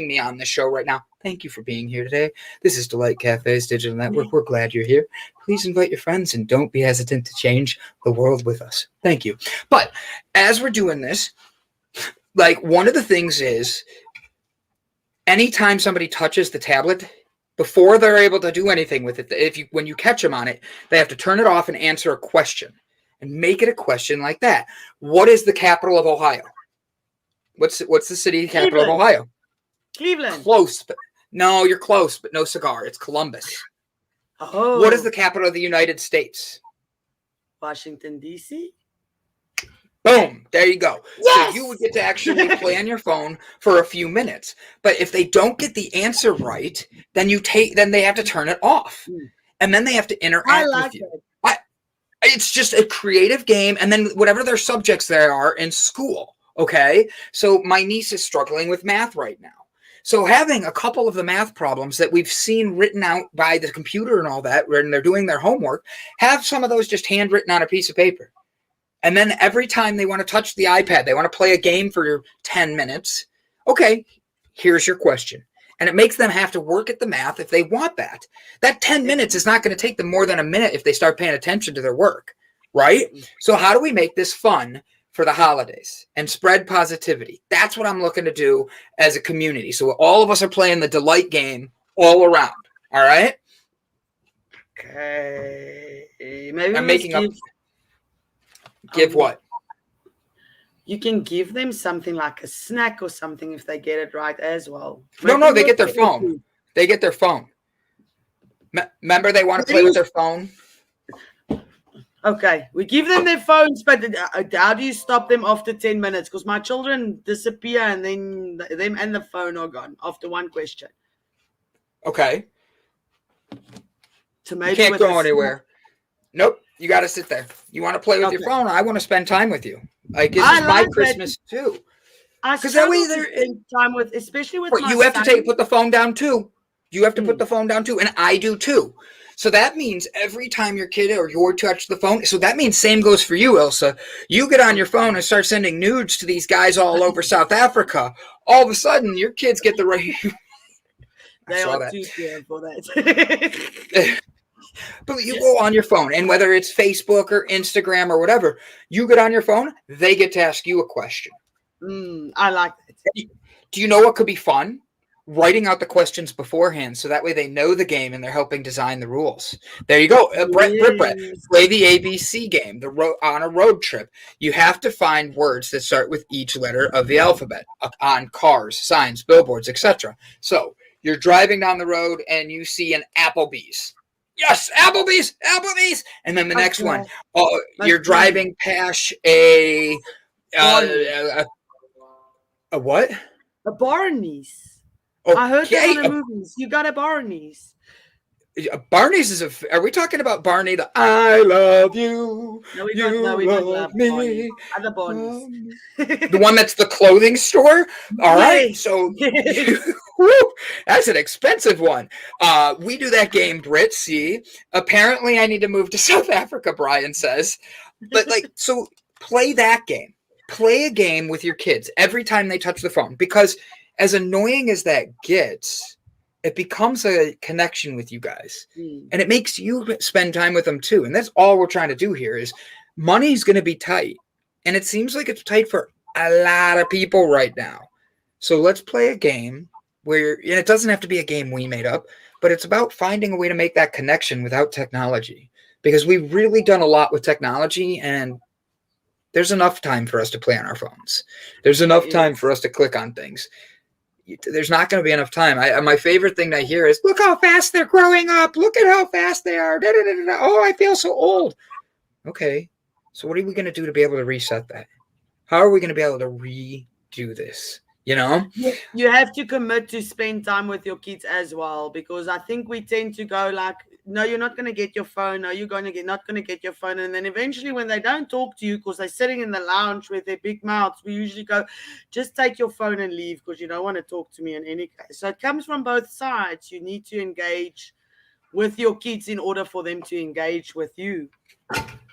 me on this show right now. Thank you for being here today. This is Delight Cafe's Digital Network. We're glad you're here. Please invite your friends, and don't be hesitant to change the world with us. Thank you. But as we're doing this, like, one of the things is, anytime somebody touches the tablet, before they're able to do anything with it, when you catch them on it, they have to turn it off and answer a question, and make it a question like that. What is the capital of Ohio? What's the city capital of Ohio? Cleveland. Close, but no, you're close, but no cigar. It's Columbus. Oh. What is the capital of the United States? Washington, D.C.? Boom, there you go. Yes! So you would get to actually play on your phone for a few minutes. But if they don't get the answer right, then they have to turn it off. And then they have to interact with you. It's just a creative game, and then whatever their subjects there are in school, okay? So my niece is struggling with math right now. So having a couple of the math problems that we've seen written out by the computer and all that, when they're doing their homework, have some of those just handwritten on a piece of paper. And then every time they want to touch the iPad, they want to play a game for 10 minutes. Okay, here's your question. And it makes them have to work at the math if they want that. That 10 minutes is not going to take them more than a minute if they start paying attention to their work, right? So how do we make this fun for the holidays and spread positivity? That's what I'm looking to do as a community. So all of us are playing the Delight game all around, all right? Okay. Maybe I'm making up... Give what? You can give them something like a snack or something if they get it right as well. No, they get their phone. They get their phone. Remember, they want to play with their phone? Okay, we give them their phones, but how do you stop them after 10 minutes? Because my children disappear and then them and the phone are gone after one question. Okay. So maybe you can't go anywhere. Nope. You got to sit there. You want to play with your phone? I want to spend time with you. Like, this is my Christmas too. Because that way they're in time with, especially with my you have son. to put the phone down too. You have to put the phone down too, and I do too. So that means every time your kid or you touch the phone, so that means same goes for you, Ilse. You get on your phone and start sending nudes to these guys all over South Africa. All of a sudden, your kids get the right. They are too scared for that. But you go on your phone, and whether it's Facebook or Instagram or whatever, you get on your phone, they get to ask you a question. I like that. Do you know what could be fun? Writing out the questions beforehand, so that way they know the game and they're helping design the rules. There you go. Brett, play the ABC game, on a road trip. You have to find words that start with each letter of the alphabet on cars, signs, billboards, etc. So you're driving down the road and you see an Applebee's. Yes, Applebee's. And then the next one, you're driving past a what? A Barney's. Okay. I heard that in the movies. You got a Barney's. Barney's are we talking about Barney the I love you? No, we don't love me. Barney. Other Barney's. The one that's the clothing store? All right. So that's an expensive one. We do that game, Brit. See, apparently I need to move to South Africa, Brian says. But so play that game. Play a game with your kids every time they touch the phone, because as annoying as that gets, it becomes a connection with you guys, and it makes you spend time with them too. And that's all we're trying to do here. Is money's going to be tight, and it seems like it's tight for a lot of people right now. So let's play a game where, and it doesn't have to be a game we made up, but it's about finding a way to make that connection without technology, because we've really done a lot with technology, and there's enough time for us to play on our phones. There's enough time for us to click on things. There's not going to be enough time. My favorite thing I hear is, look how fast they're growing up. Look at how fast they are. Da, da, da, da. Oh, I feel so old. Okay. So what are we going to do to be able to reset that? How are we going to be able to redo this? You know? You have to commit to spend time with your kids as well, because I think we tend to go like, no, you're not going to get your phone. No, you're not going to get your phone. And then eventually when they don't talk to you because they're sitting in the lounge with their big mouths, we usually go, just take your phone and leave because you don't want to talk to me in any case. So it comes from both sides. You need to engage with your kids in order for them to engage with you.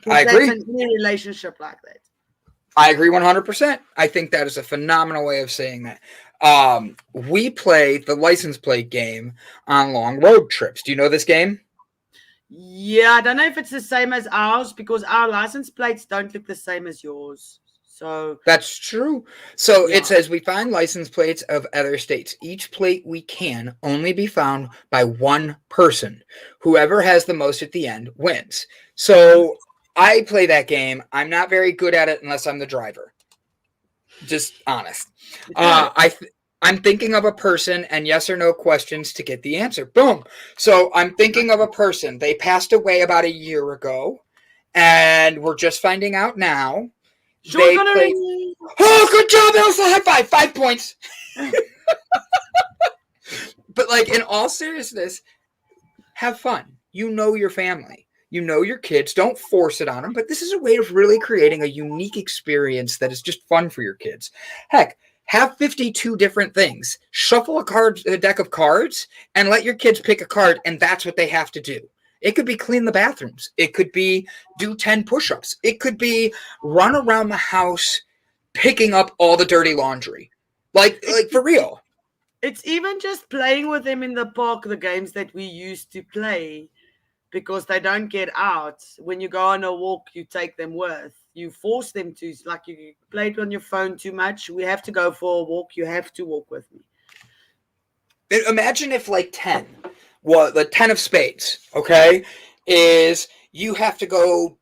I agree. That's an any relationship like that. I agree 100%. I think that is a phenomenal way of saying that. We play the license plate game on long road trips. Do you know this game? Yeah, I don't know if it's the same as ours because our license plates don't look the same as yours. So That's true. So Yeah. it says we find license plates of other states. Each plate we can only be found by one person. Whoever has the most at the end wins. So I play that game. I'm not very good at it unless I'm the driver. Just honest. I'm thinking of a person and yes or no questions to get the answer. Boom. So I'm thinking of a person. They passed away about a year ago, and we're just finding out now. Sean's They gonna played. ring. Oh, good job, Ilse! High five! 5 points. But like in all seriousness, have fun. You know your family. You know your kids. Don't force it on them. But this is a way of really creating a unique experience that is just fun for your kids. Heck, have 52 different things. Shuffle a deck of cards and let your kids pick a card, and that's what they have to do. It could be clean the bathrooms. It could be do 10 push-ups. It could be run around the house picking up all the dirty laundry. Like for real. It's even just playing with them in the park, the games that we used to play, because they don't get out. When you go on a walk, you take them with. You force them to. It's like you played on your phone too much. We have to go for a walk. You have to walk with me. Imagine if like 10, well, the 10 of spades, okay, is you have to go.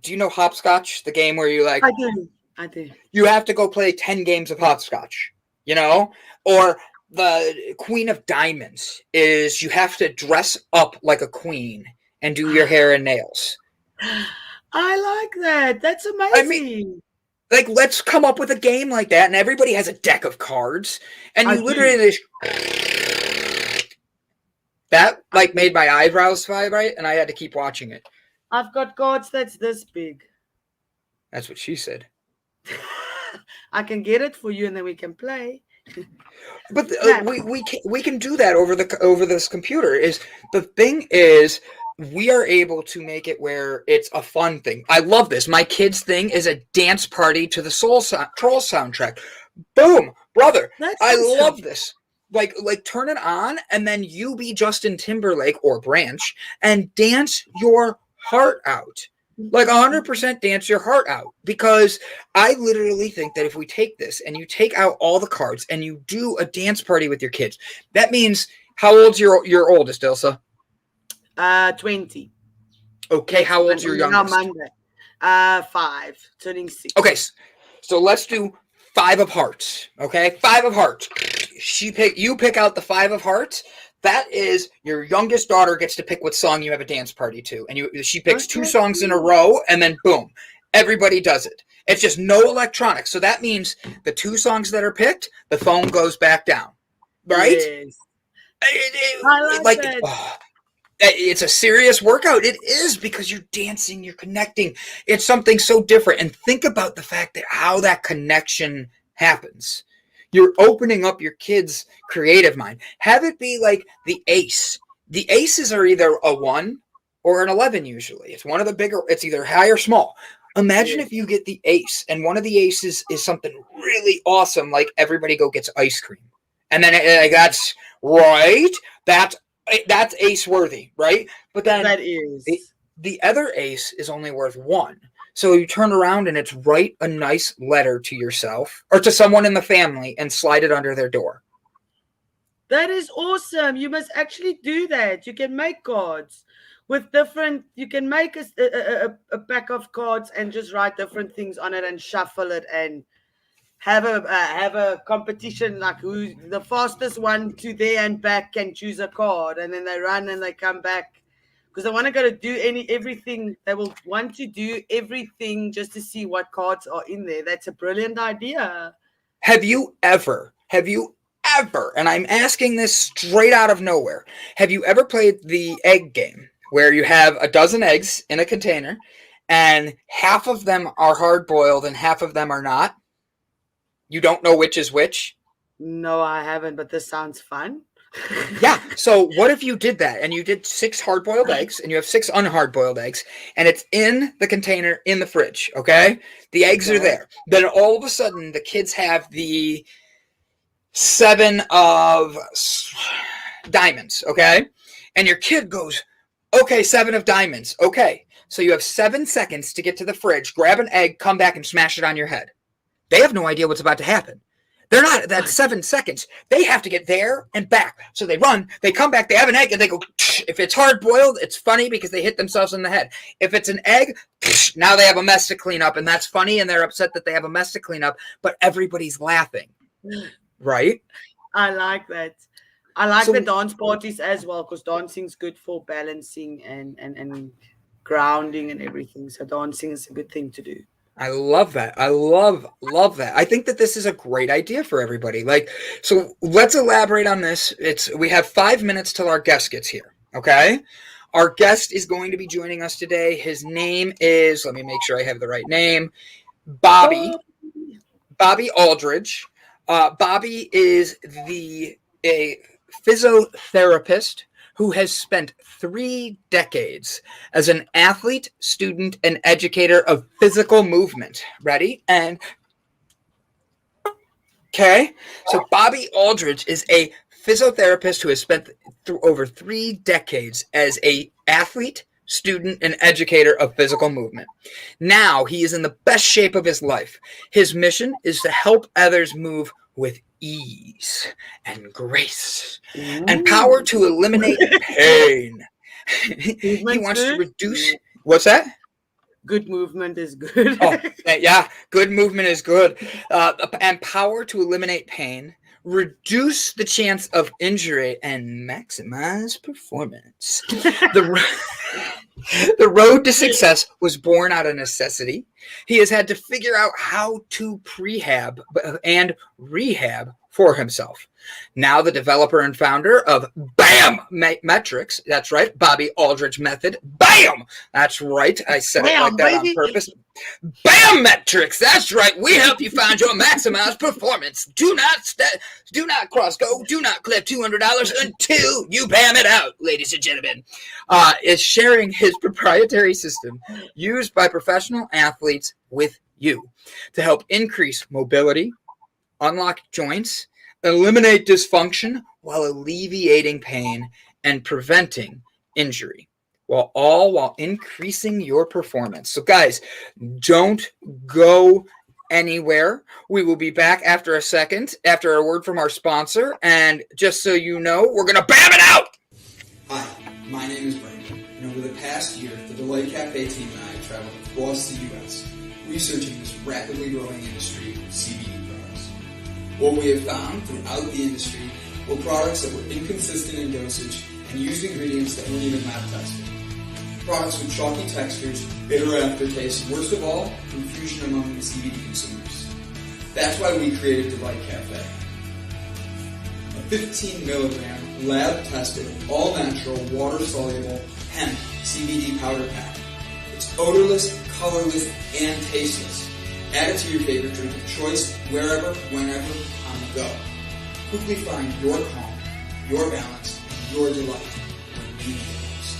Do you know hopscotch? The game where you like. I do. You have to go play 10 games of hopscotch, you know? Or the Queen of Diamonds is you have to dress up like a queen and do your hair and nails. I like that. That's amazing. I mean, like, let's come up with a game like that, and everybody has a deck of cards, and you literally that like made my eyebrows vibrate, and I had to keep watching it. I've got cards that's this big. That's what she said. I can get it for you, and then we can play. But we can do that over this computer. Is the thing is we are able to make it where it's a fun thing. I love this. My kids' thing is a dance party to the Troll soundtrack. Boom, brother! I love this. Like turn it on, and then you be Justin Timberlake or Branch and dance your heart out. Like 100% dance your heart out, because I literally think that if we take this and you take out all the cards and you do a dance party with your kids, that means how old's your oldest, Ilse? 20. Okay, how old's your youngest? Monday. 5, turning 6. Okay, so let's do 5 of hearts. Okay, 5 of hearts. You pick out the 5 of hearts. That is your youngest daughter gets to pick what song you have a dance party to. And she picks 2 songs in a row, and then boom, everybody does it. It's just no electronics. So that means the 2 songs that are picked, the phone goes back down. Right? Yes. I like that. It's a serious workout. It is, because you're dancing, you're connecting. It's something so different. And think about the fact that how that connection happens. You're opening up your kid's creative mind. Have it be like the ace. The aces are either a 1 or an 11 usually. It's one of the bigger, it's either high or small. Imagine if you get the ace, and one of the aces is something really awesome, like everybody go gets ice cream. And then that's right. That's ace worthy, right? But then that is. The other ace is only worth 1. So you turn around and it's write a nice letter to yourself or to someone in the family and slide it under their door. That is awesome. You must actually do that. You can make cards with different, you can make a pack of cards and just write different things on it and shuffle it and have a competition, like who's the fastest one to there and back can choose a card, and then they run and they come back. Because they want to go to do everything. They will want to do everything just to see what cards are in there. That's a brilliant idea. Have you ever, and I'm asking this straight out of nowhere, have you ever played the egg game where you have a dozen eggs in a container and half of them are hard-boiled and half of them are not? You don't know which is which? No, I haven't, but this sounds fun. Yeah. So what if you did that and you did 6 hard-boiled eggs and you have 6 unhard-boiled eggs and it's in the container in the fridge, okay? The eggs are there. Then all of a sudden the kids have the 7 of diamonds, okay? And your kid goes, okay, 7 of diamonds. Okay. So you have 7 seconds to get to the fridge, grab an egg, come back and smash it on your head. They have no idea what's about to happen. They're not, that's 7 seconds. They have to get there and back. So they run, they come back, they have an egg, and they go, if it's hard boiled, it's funny because they hit themselves in the head. If it's an egg, now they have a mess to clean up, and that's funny, and they're upset that they have a mess to clean up, but everybody's laughing, right? I like that. I like the dance parties as well, because dancing's good for balancing and grounding and everything. So dancing is a good thing to do. I love that. I love that. I think that this is a great idea for everybody. Like, so let's elaborate on this. We have 5 minutes till our guest gets here. Okay. Our guest is going to be joining us today. His name is, let me make sure I have the right name, Bobby Aldridge. Bobby is a physiotherapist who has spent 3 decades as an athlete, student, and educator of physical movement. Ready? And okay. So Bobby Aldridge is a physiotherapist who has spent over 3 decades as an athlete, student, and educator of physical movement. Now he is in the best shape of his life. His mission is to help others move with ease and grace and power to eliminate pain. He wants to reduce. What's that? Good movement is good. Yeah, good movement is good. And power to eliminate pain, reduce the chance of injury, and maximize performance. The road to success was born out of necessity. He has had to figure out how to pre-hab and rehab for himself. Now the developer and founder of BAMmetrics, that's right, Bobby Aldridge Method, BAM! That's right, I said it like that on purpose. BAMmetrics, that's right, we help you find your maximized performance. Do not cross go, do not clip $200 until you BAM it out, ladies and gentlemen. Is sharing his proprietary system used by professional athletes with you to help increase mobility, unlock joints, eliminate dysfunction while alleviating pain and preventing injury, while increasing your performance. So guys, don't go anywhere. We will be back after a second, after a word from our sponsor. And just so you know, we're going to BAM it out! Hi, my name is Brandon, and over the past year, the Deloitte Cafe team and I have traveled across the U.S. researching this rapidly growing industry of CBD products. What we have found throughout the industry were products that were inconsistent in dosage and used ingredients that weren't even lab tested. Products with chalky textures, bitter aftertaste, and worst of all, confusion among the CBD consumers. That's why we created Deloitte Cafe. A 15 milligram, lab-tested, all-natural, water-soluble hemp CBD powder pack. It's odorless, colorless, and tasteless. Add it to your favorite drink of choice, wherever, whenever, on the go. Quickly find your calm, your balance, and your delight when you need it most.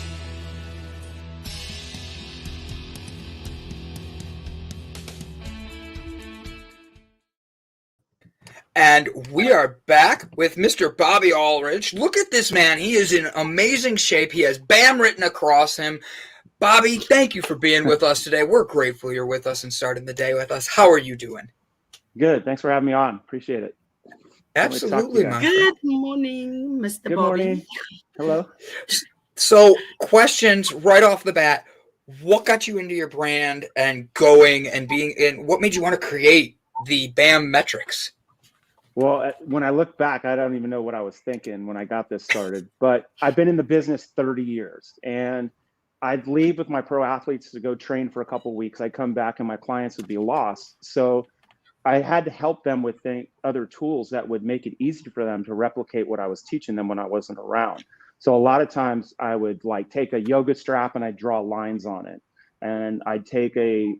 And we are back with Mr. Bobby Aldridge. Look at this man. He is in amazing shape. He has BAM written across him. Bobby, thank you for being with us today. We're grateful you're with us and starting the day with us. How are you doing? Good. Thanks for having me on. Appreciate it. Absolutely, my friend. Good morning, Mr. Good Bobby. morning. Hello. So, questions right off the bat. What got you into your brand and going and being in? What made you want to create the BAMmetrics? Well, when I look back, I don't even know what I was thinking when I got this started. But I've been in the business 30 years, and I'd leave with my pro athletes to go train for a couple of weeks. I'd come back and my clients would be lost. So I had to help them with other tools that would make it easy for them to replicate what I was teaching them when I wasn't around. So a lot of times I would take a yoga strap and I'd draw lines on it. And I'd take a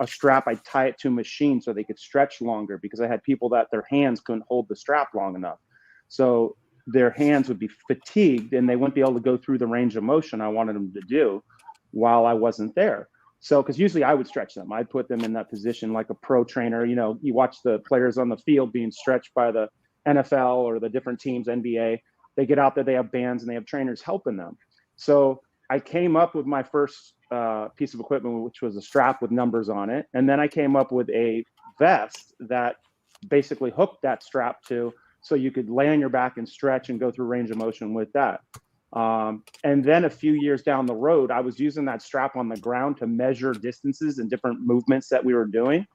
strap, I'd tie it to a machine so they could stretch longer, because I had people that their hands couldn't hold the strap long enough. So their hands would be fatigued and they wouldn't be able to go through the range of motion I wanted them to do while I wasn't there. So, because usually I would stretch them. I'd put them in that position like a pro trainer. You know, you watch the players on the field being stretched by the NFL or the different teams, NBA. They get out there, they have bands and they have trainers helping them. So I came up with my first piece of equipment, which was a strap with numbers on it. And then I came up with a vest that basically hooked that strap to, so you could lay on your back and stretch and go through range of motion with that. And then a few years down the road, I was using that strap on the ground to measure distances and different movements that we were doing.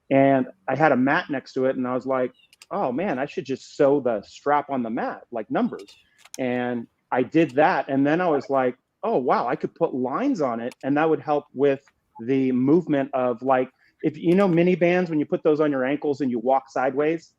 And I had a mat next to it, and I was like, oh man, I should just sew the strap on the mat, like numbers. And I did that. And then I was like, oh wow, I could put lines on it, and that would help with the movement of, like, if you know mini bands, when you put those on your ankles and you walk sideways.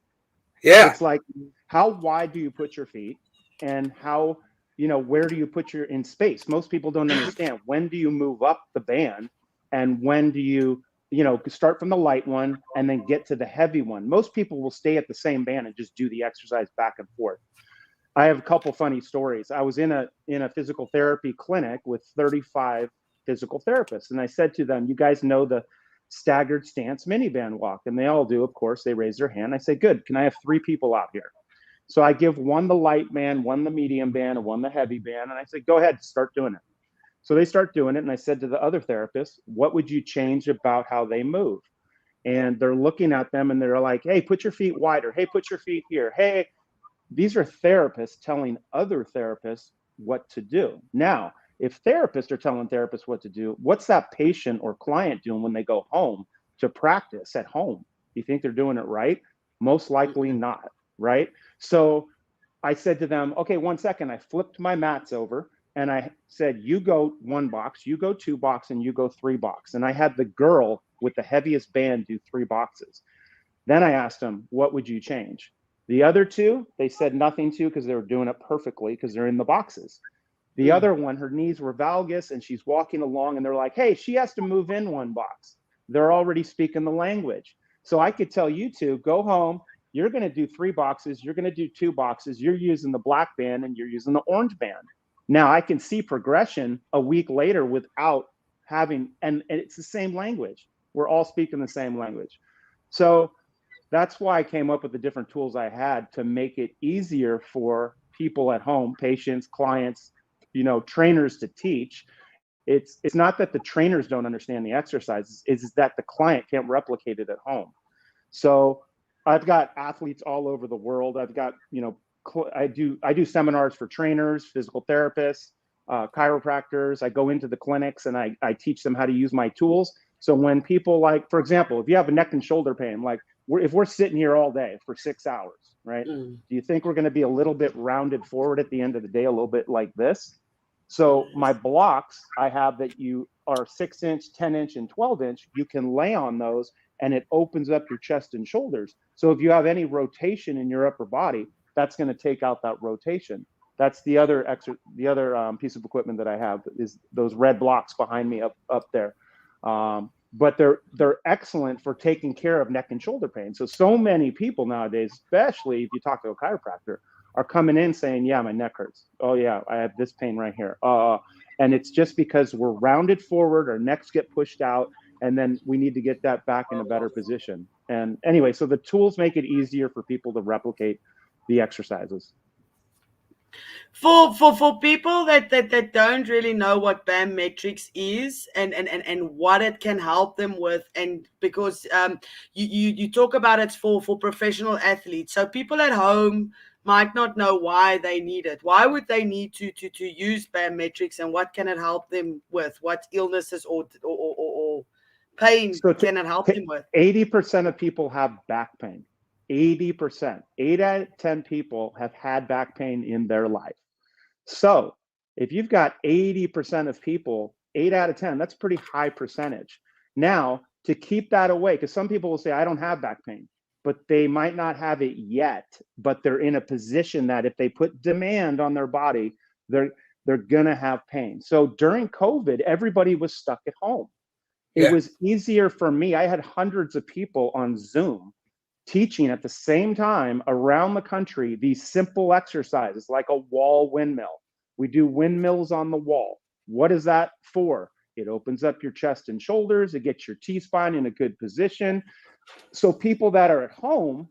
Yeah. It's like, how wide do you put your feet, and how, you know, where do you put your in space? Most people don't understand, when do you move up the band, and when do you, you know, start from the light one and then get to the heavy one. Most people will stay at the same band and just do the exercise back and forth. I have a couple funny stories. I was in a physical therapy clinic with 35 physical therapists, and I said to them, you guys know the staggered stance miniband walk? And they all do, of course. They raise their hand. I say, good, can I have 3 people out here? So I give one the light band, one the medium band, and one the heavy band. And I say, go ahead, start doing it. So they start doing it. And I said to the other therapists, what would you change about how they move? And they're looking at them and they're like, hey, put your feet wider. Hey, put your feet here. Hey, these are therapists telling other therapists what to do. Now, if therapists are telling therapists what to do, what's that patient or client doing when they go home to practice at home? You think they're doing it right? Most likely not, right? So I said to them, okay, 1 second. I flipped my mats over and I said, you go 1 box, you go 2 box, and you go 3 box. And I had the girl with the heaviest band do 3 boxes. Then I asked them, what would you change? The other 2, they said nothing to, because they were doing it perfectly because they're in the boxes. The other one, her knees were valgus and she's walking along, and they're like, hey, she has to move in 1 box. They're already speaking the language. So I could tell you 2, go home, you're going to do 3 boxes, you're going to do 2 boxes, you're using the black band and you're using the orange band. Now I can see progression a week later without having, and it's the same language. We're all speaking the same language. So that's why I came up with the different tools I had to make it easier for people at home, patients, clients, you know, trainers to teach. It's not that the trainers don't understand the exercises, it's that the client can't replicate it at home. So I've got athletes all over the world. I've got, you know, I do seminars for trainers, physical therapists, chiropractors. I go into the clinics and I teach them how to use my tools. So when people, like, for example, if you have a neck and shoulder pain, like if we're sitting here all day for 6 hours, right? Do you think we're going to be a little bit rounded forward at the end of the day, a little bit like this? So my blocks, I have that you are 6-inch, 10-inch, and 12-inch. You can lay on those and it opens up your chest and shoulders. So if you have any rotation in your upper body, that's going to take out that rotation. That's the other piece of equipment that I have, is those red blocks behind me up there. But they're excellent for taking care of neck and shoulder pain. So many people nowadays, especially if you talk to a chiropractor, are coming in saying, yeah, my neck hurts. Oh yeah, I have this pain right here. And it's just because we're rounded forward, our necks get pushed out, and then we need to get that back in a better position. And anyway, so the tools make it easier for people to replicate the exercises. For people that don't really know what BAMmetrics is and what it can help them with, and because you talk about it for professional athletes, so people at home might not know why they need it. Why would they need to use BAMmetrics, and what can it help them with? What illnesses or pain can it help them with? 80% of people have back pain. 80%. 8 out of 10 people have had back pain in their life. So if you've got 80% of people, 8 out of 10, that's a pretty high percentage. Now, to keep that away, because some people will say, I don't have back pain, but they might not have it yet, but they're in a position that if they put demand on their body, they're going to have pain. So during COVID, everybody was stuck at home. It was easier for me. I had hundreds of people on Zoom teaching at the same time around the country these simple exercises like a wall windmill. We do windmills on the wall. What is that for? It opens up your chest and shoulders. It gets your T-spine in a good position. So people that are at home,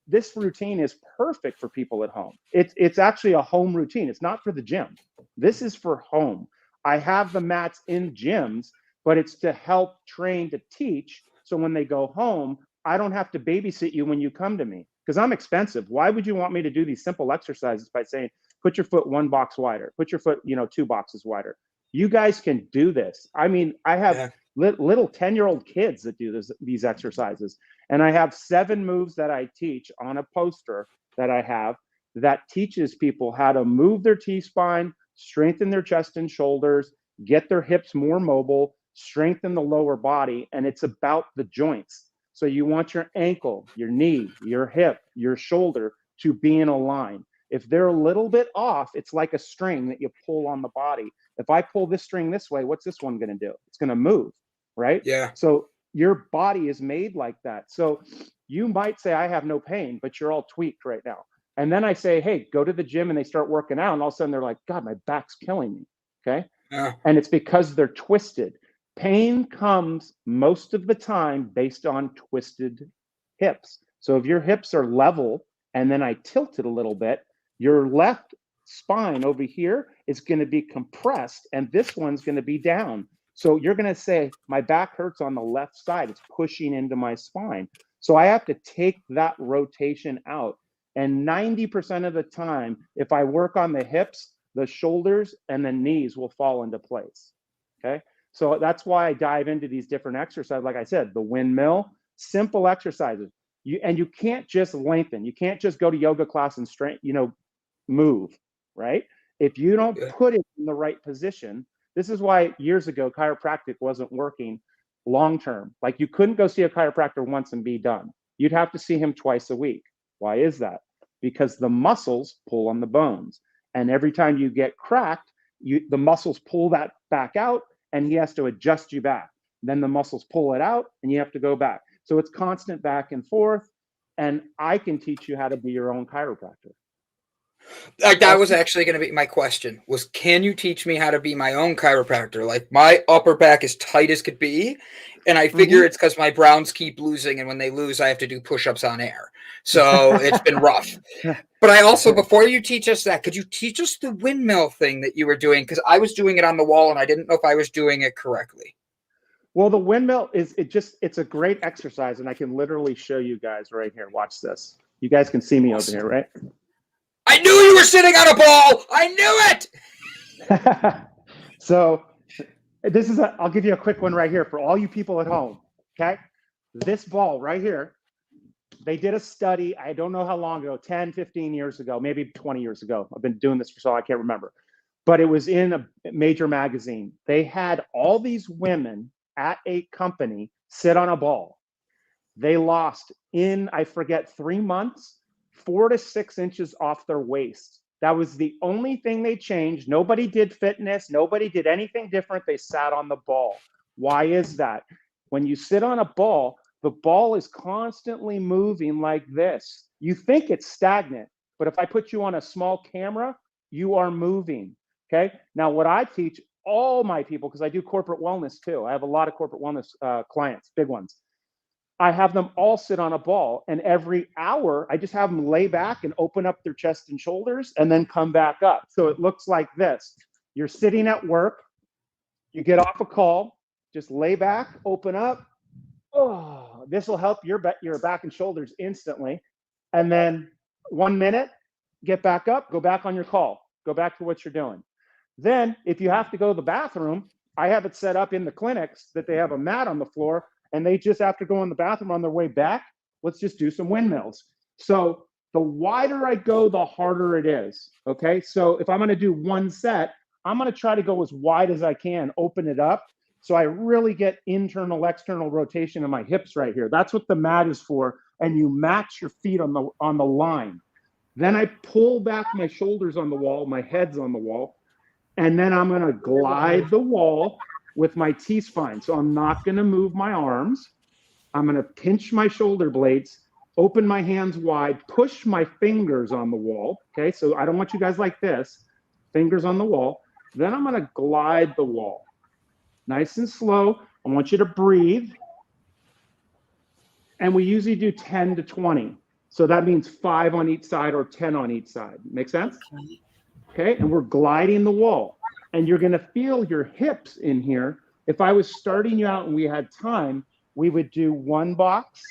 this routine is perfect for people at home. It's actually a home routine. It's not for the gym. This is for home. I have the mats in gyms, but it's to help train to teach. So when they go home, I don't have to babysit you when you come to me because I'm expensive. Why would you want me to do these simple exercises by saying, put your foot 1 box wider, put your foot, 2 boxes wider? You guys can do this. I mean, I have little 10-year-old kids that do these exercises. And I have 7 moves that I teach on a poster that I have that teaches people how to move their T-spine, strengthen their chest and shoulders, get their hips more mobile, strengthen the lower body. And it's about the joints. So you want your ankle, your knee, your hip, your shoulder to be in a line. If they're a little bit off, it's like a string that you pull on the body. If I pull this string this way, what's this one going to do? It's going to move, right? Yeah. So your body is made like that. So you might say, I have no pain, but you're all tweaked right now. And then I say, hey, go to the gym, and they start working out. And all of a sudden they're like, God, my back's killing me. Okay. Yeah. And it's because they're twisted. Pain comes most of the time based on twisted hips. So if your hips are level and then I tilt it a little bit, your left spine over here is going to be compressed and this one's going to be down. So you're going to say, my back hurts on the left side. It's pushing into my spine. So I have to take that rotation out. And 90% of the time, if I work on the hips, the shoulders and the knees will fall into place. Okay. So that's why I dive into these different exercises. Like I said, the windmill, simple exercises. You can't just lengthen. You can't just go to yoga class and move, right? If you don't put it in the right position, this is why years ago, chiropractic wasn't working long-term. Like you couldn't go see a chiropractor once and be done. You'd have to see him twice a week. Why is that? Because the muscles pull on the bones. And every time you get cracked, the muscles pull that back out and he has to adjust you back. Then the muscles pull it out and you have to go back. So it's constant back and forth. And I can teach you how to be your own chiropractor. That was actually going to be my question was, can you teach me how to be my own chiropractor? Like my upper back is tight as could be. And I figure it's because my Browns keep losing. And when they lose, I have to do push-ups on air. So it's been rough. But I also, before you teach us that, could you teach us the windmill thing that you were doing? Because I was doing it on the wall and I didn't know if I was doing it correctly. Well, the windmill it's a great exercise. And I can literally show you guys right here. Watch this. You guys can see me over here, right? I knew you were sitting on a ball. I knew it. So this is I'll give you a quick one right here for all you people at home. Okay. This ball right here, they did a study. I don't know how long ago, 10, 15 years ago, maybe 20 years ago. I've been doing this for so I can't remember, but it was in a major magazine. They had all these women at a company sit on a ball. They lost in, I forget, 3 months, 4 to 6 inches off their waist. That was the only thing they changed. Nobody did fitness. Nobody did anything different. They sat on the ball. Why is that? When you sit on a ball, the ball is constantly moving like this. You think it's stagnant, but if I put you on a small camera, you are moving. Okay. Now, what I teach all my people, because I do corporate wellness too. I have a lot of corporate wellness clients, big ones. I have them all sit on a ball, and every hour I just have them lay back and open up their chest and shoulders and then come back up. So it looks like this. You're sitting at work, you get off a call, just lay back, open up. Oh, this will help your back and shoulders instantly. And then 1 minute, get back up, go back on your call, go back to what you're doing. Then if you have to go to the bathroom, I have it set up in the clinics that they have a mat on the floor. And they just have to go in the bathroom on their way back. Let's just do some windmills. So the wider I go, the harder it is. Okay. So if I'm going to do one set, I'm going to try to go as wide as I can, open it up. So I really get internal, external rotation in my hips right here. That's what the mat is for. And you match your feet on the line. Then I pull back my shoulders on the wall, my head's on the wall. And then I'm going to glide the wall with my T-spine. So I'm not going to move my arms. I'm going to pinch my shoulder blades, open my hands wide, push my fingers on the wall. Okay, so I don't want you guys like this, fingers on the wall. Then I'm going to glide the wall. Nice and slow. I want you to breathe. And we usually do 10 to 20. So that means 5 on each side or 10 on each side. Make sense? Okay, and we're gliding the wall. And you're going to feel your hips in here. If I was starting you out and we had time, we would do 1 box,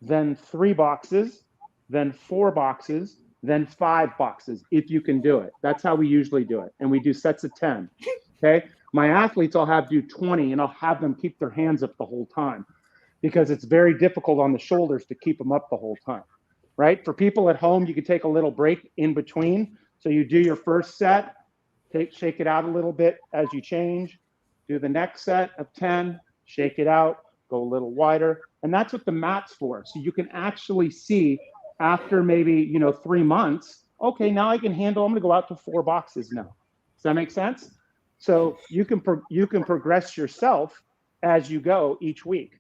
then 3 boxes, then 4 boxes, then 5 boxes, if you can do it. That's how we usually do it. And we do sets of 10. Okay, my athletes, I'll have do 20, and I'll have them keep their hands up the whole time, because it's very difficult on the shoulders to keep them up the whole time, right? For people at home, you can take a little break in between. So you do your first set, shake it out a little bit as you change, do the next set of 10, shake it out, go a little wider. And that's what the mat's for. So you can actually see after maybe, 3 months, okay, now I can handle, I'm gonna go out to 4 boxes now. Does that make sense? So you can progress yourself as you go each week.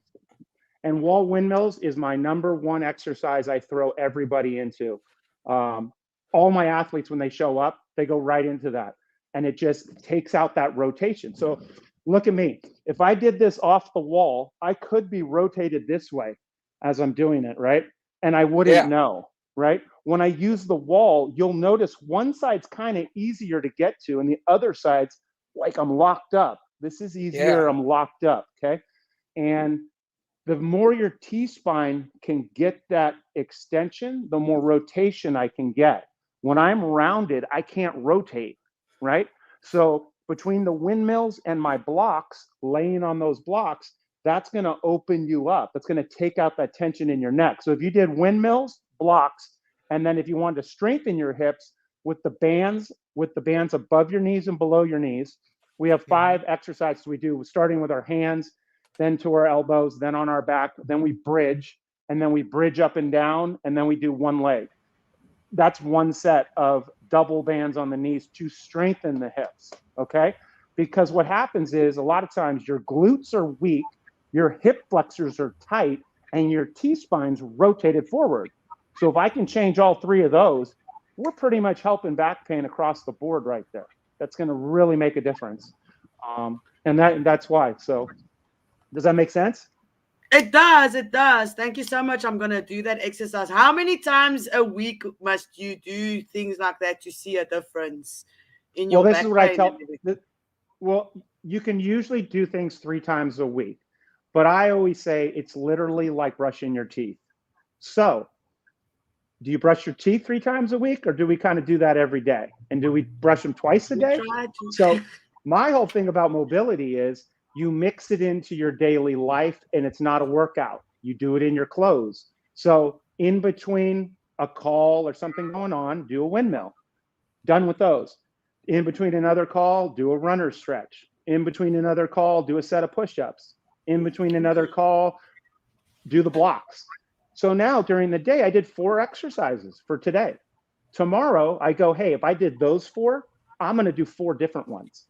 And wall windmills is my #1 exercise I throw everybody into. All my athletes, when they show up, they go right into that. And it just takes out that rotation. So look at me. If I did this off the wall, I could be rotated this way as I'm doing it, right? And I wouldn't know, right? When I use the wall, you'll notice one side's kind of easier to get to, and the other side's like I'm locked up. This is easier, I'm locked up, okay? And the more your T-spine can get that extension, the more rotation I can get. When I'm rounded, I can't rotate, right? So between the windmills and my blocks, laying on those blocks, that's going to open you up. That's going to take out that tension in your neck. So if you did windmills, blocks, and then if you wanted to strengthen your hips with the bands above your knees and below your knees, we have 5 exercises we do, starting with our hands, then to our elbows, then on our back, then we bridge, and then we bridge up and down, and then we do 1 leg. That's 1 set of double bands on the knees to strengthen the hips, okay? Because what happens is a lot of times your glutes are weak, your hip flexors are tight, and your T-spine's rotated forward. So if I can change all 3 of those, we're pretty much helping back pain across the board right there. That's going to really make a difference. And that's why. So does that make sense? It does. It does. Thank you so much. I'm going to do that exercise. How many times a week must you do things like that to see a difference in your back pain? Well, this is what I tell. Well, you can usually do things 3 times a week, but I always say it's literally like brushing your teeth. So do you brush your teeth 3 times a week, or do we kind of do that every day? And do we brush them twice a day? So my whole thing about mobility is you mix it into your daily life, and it's not a workout. You do it in your clothes. So in between a call or something going on, do a windmill. Done with those. In between another call, do a runner stretch. In between another call, do a set of push-ups. In between another call, do the blocks. So now during the day, I did 4 exercises for today. Tomorrow, I go, hey, if I did those 4, I'm going to do 4 different ones,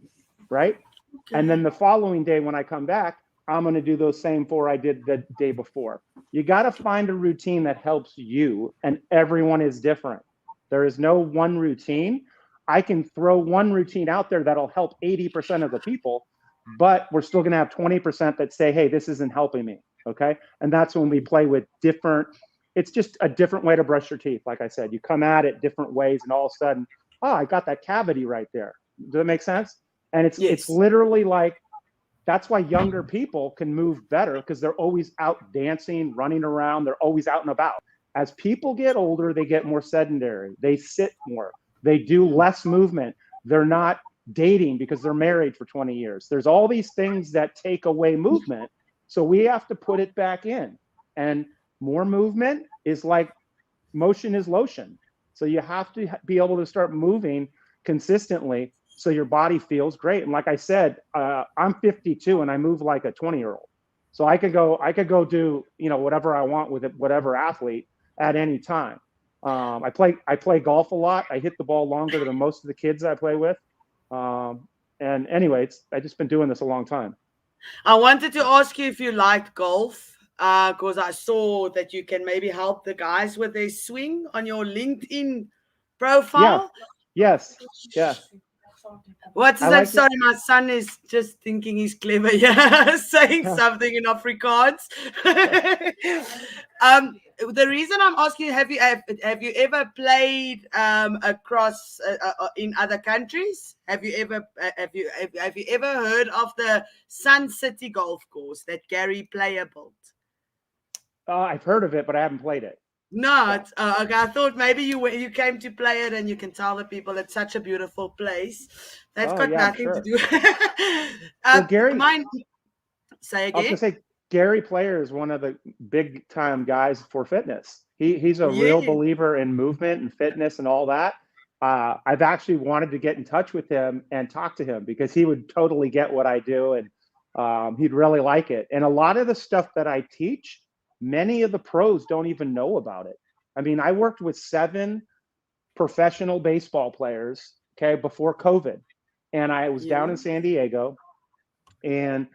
right? Okay. And then the following day when I come back, I'm going to do those same 4 I did the day before. You got to find a routine that helps you, and everyone is different. There is no one routine. I can throw one routine out there that'll help 80% of the people, but we're still going to have 20% that say, hey, this isn't helping me. Okay. And that's when we play with it's just a different way to brush your teeth. Like I said, you come at it different ways, and all of a sudden, oh, I got that cavity right there. Does that make sense? And it's literally like, that's why younger people can move better, because they're always out dancing, running around. They're always out and about. As people get older, they get more sedentary. They sit more. They do less movement. They're not dating because they're married for 20 years. There's all these things that take away movement. So we have to put it back in. And more movement is like motion is lotion. So you have to be able to start moving consistently so your body feels great. And like I said, I'm 52 and I move like a 20-year-old. So I could go do, whatever I want with whatever athlete at any time. I play golf a lot. I hit the ball longer than most of the kids I play with. And anyway, I've just been doing this a long time. I wanted to ask you if you liked golf. because I saw that you can maybe help the guys with their swing on your LinkedIn profile. Yes. Yeah. What's I that? like it. Sorry, my son is just thinking he's clever. Yeah, saying something in Afrikaans. The reason I'm asking, have you ever played across in other countries? Have you ever heard of the Sun City Golf Course that Gary Player built? I've heard of it, but I haven't played it. No, it's, okay. I thought maybe you came to play it, and you can tell the people it's such a beautiful place. That's got nothing to do. Well, Gary, say again. I was gonna say Gary Player is one of the big time guys for fitness. He's a real believer in movement and fitness and all that. I've actually wanted to get in touch with him and talk to him because he would totally get what I do, and he'd really like it. And a lot of the stuff that I teach, many of the pros don't even know about it. I mean, I worked with 7 professional baseball players, before COVID. And I was down in San Diego, and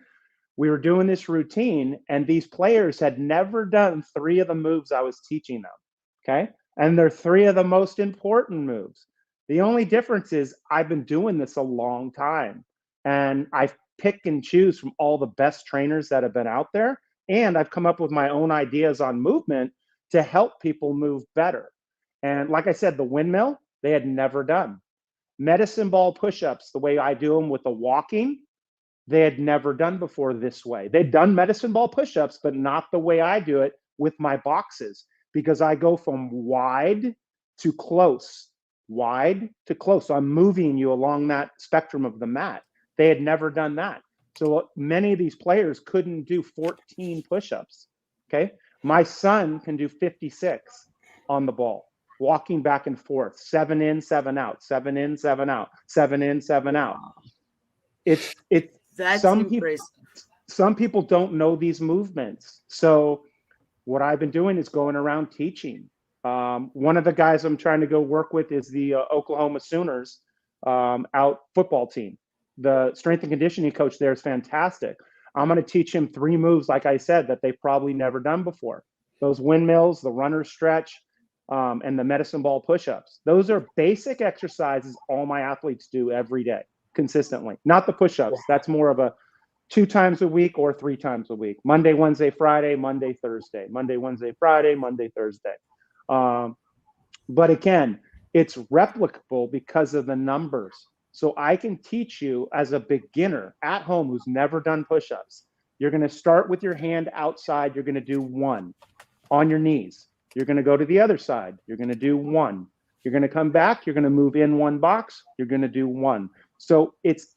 we were doing this routine, and these players had never done 3 of the moves I was teaching them. And they're 3 of the most important moves. The only difference is I've been doing this a long time, and I pick and choose from all the best trainers that have been out there. And I've come up with my own ideas on movement to help people move better. And like I said, the windmill, they had never done. Medicine ball push-ups, the way I do them with the walking, they had never done before this way. They'd done medicine ball push-ups, but not the way I do it with my boxes, because I go from wide to close, wide to close. So I'm moving you along that spectrum of the mat. They had never done that. So many of these players couldn't do 14 push-ups. My son can do 56 on the ball, walking back and forth, 7 in, 7 out, 7 in, 7 out, 7 in, 7 out. That's impressive. Some people don't know these movements. So what I've been doing is going around teaching. One of the guys I'm trying to go work with is the Oklahoma Sooners out football team. The strength and conditioning coach there is fantastic. I'm going to teach him 3 moves, like I said, that they've probably never done before. Those windmills, the runner stretch, and the medicine ball push-ups. Those are basic exercises all my athletes do every day, consistently. Not the push-ups. That's more of a 2 times a week or 3 times a week. Monday, Wednesday, Friday, Monday, Thursday. Monday, Wednesday, Friday, Monday, Thursday. But again, it's replicable because of the numbers. So I can teach you as a beginner at home who's never done push-ups. You're going to start with your hand outside. You're going to do 1 on your knees. You're going to go to the other side. You're going to do 1. You're going to come back. You're going to move in 1 box. You're going to do 1. So it's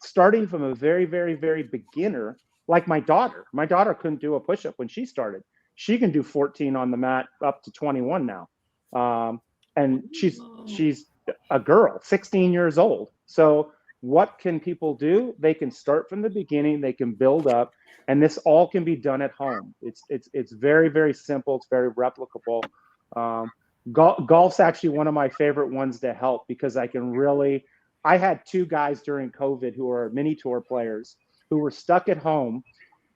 starting from a very, very, very beginner, like my daughter. My daughter couldn't do a push-up when she started. She can do 14 on the mat up to 21 now. And she's a girl, 16 years old. So what can people do? They can start from the beginning. They can build up, and this all can be done at home. It's very, very simple. It's very replicable. Golf's actually one of my favorite ones to help because I had 2 guys during COVID who are mini tour players who were stuck at home.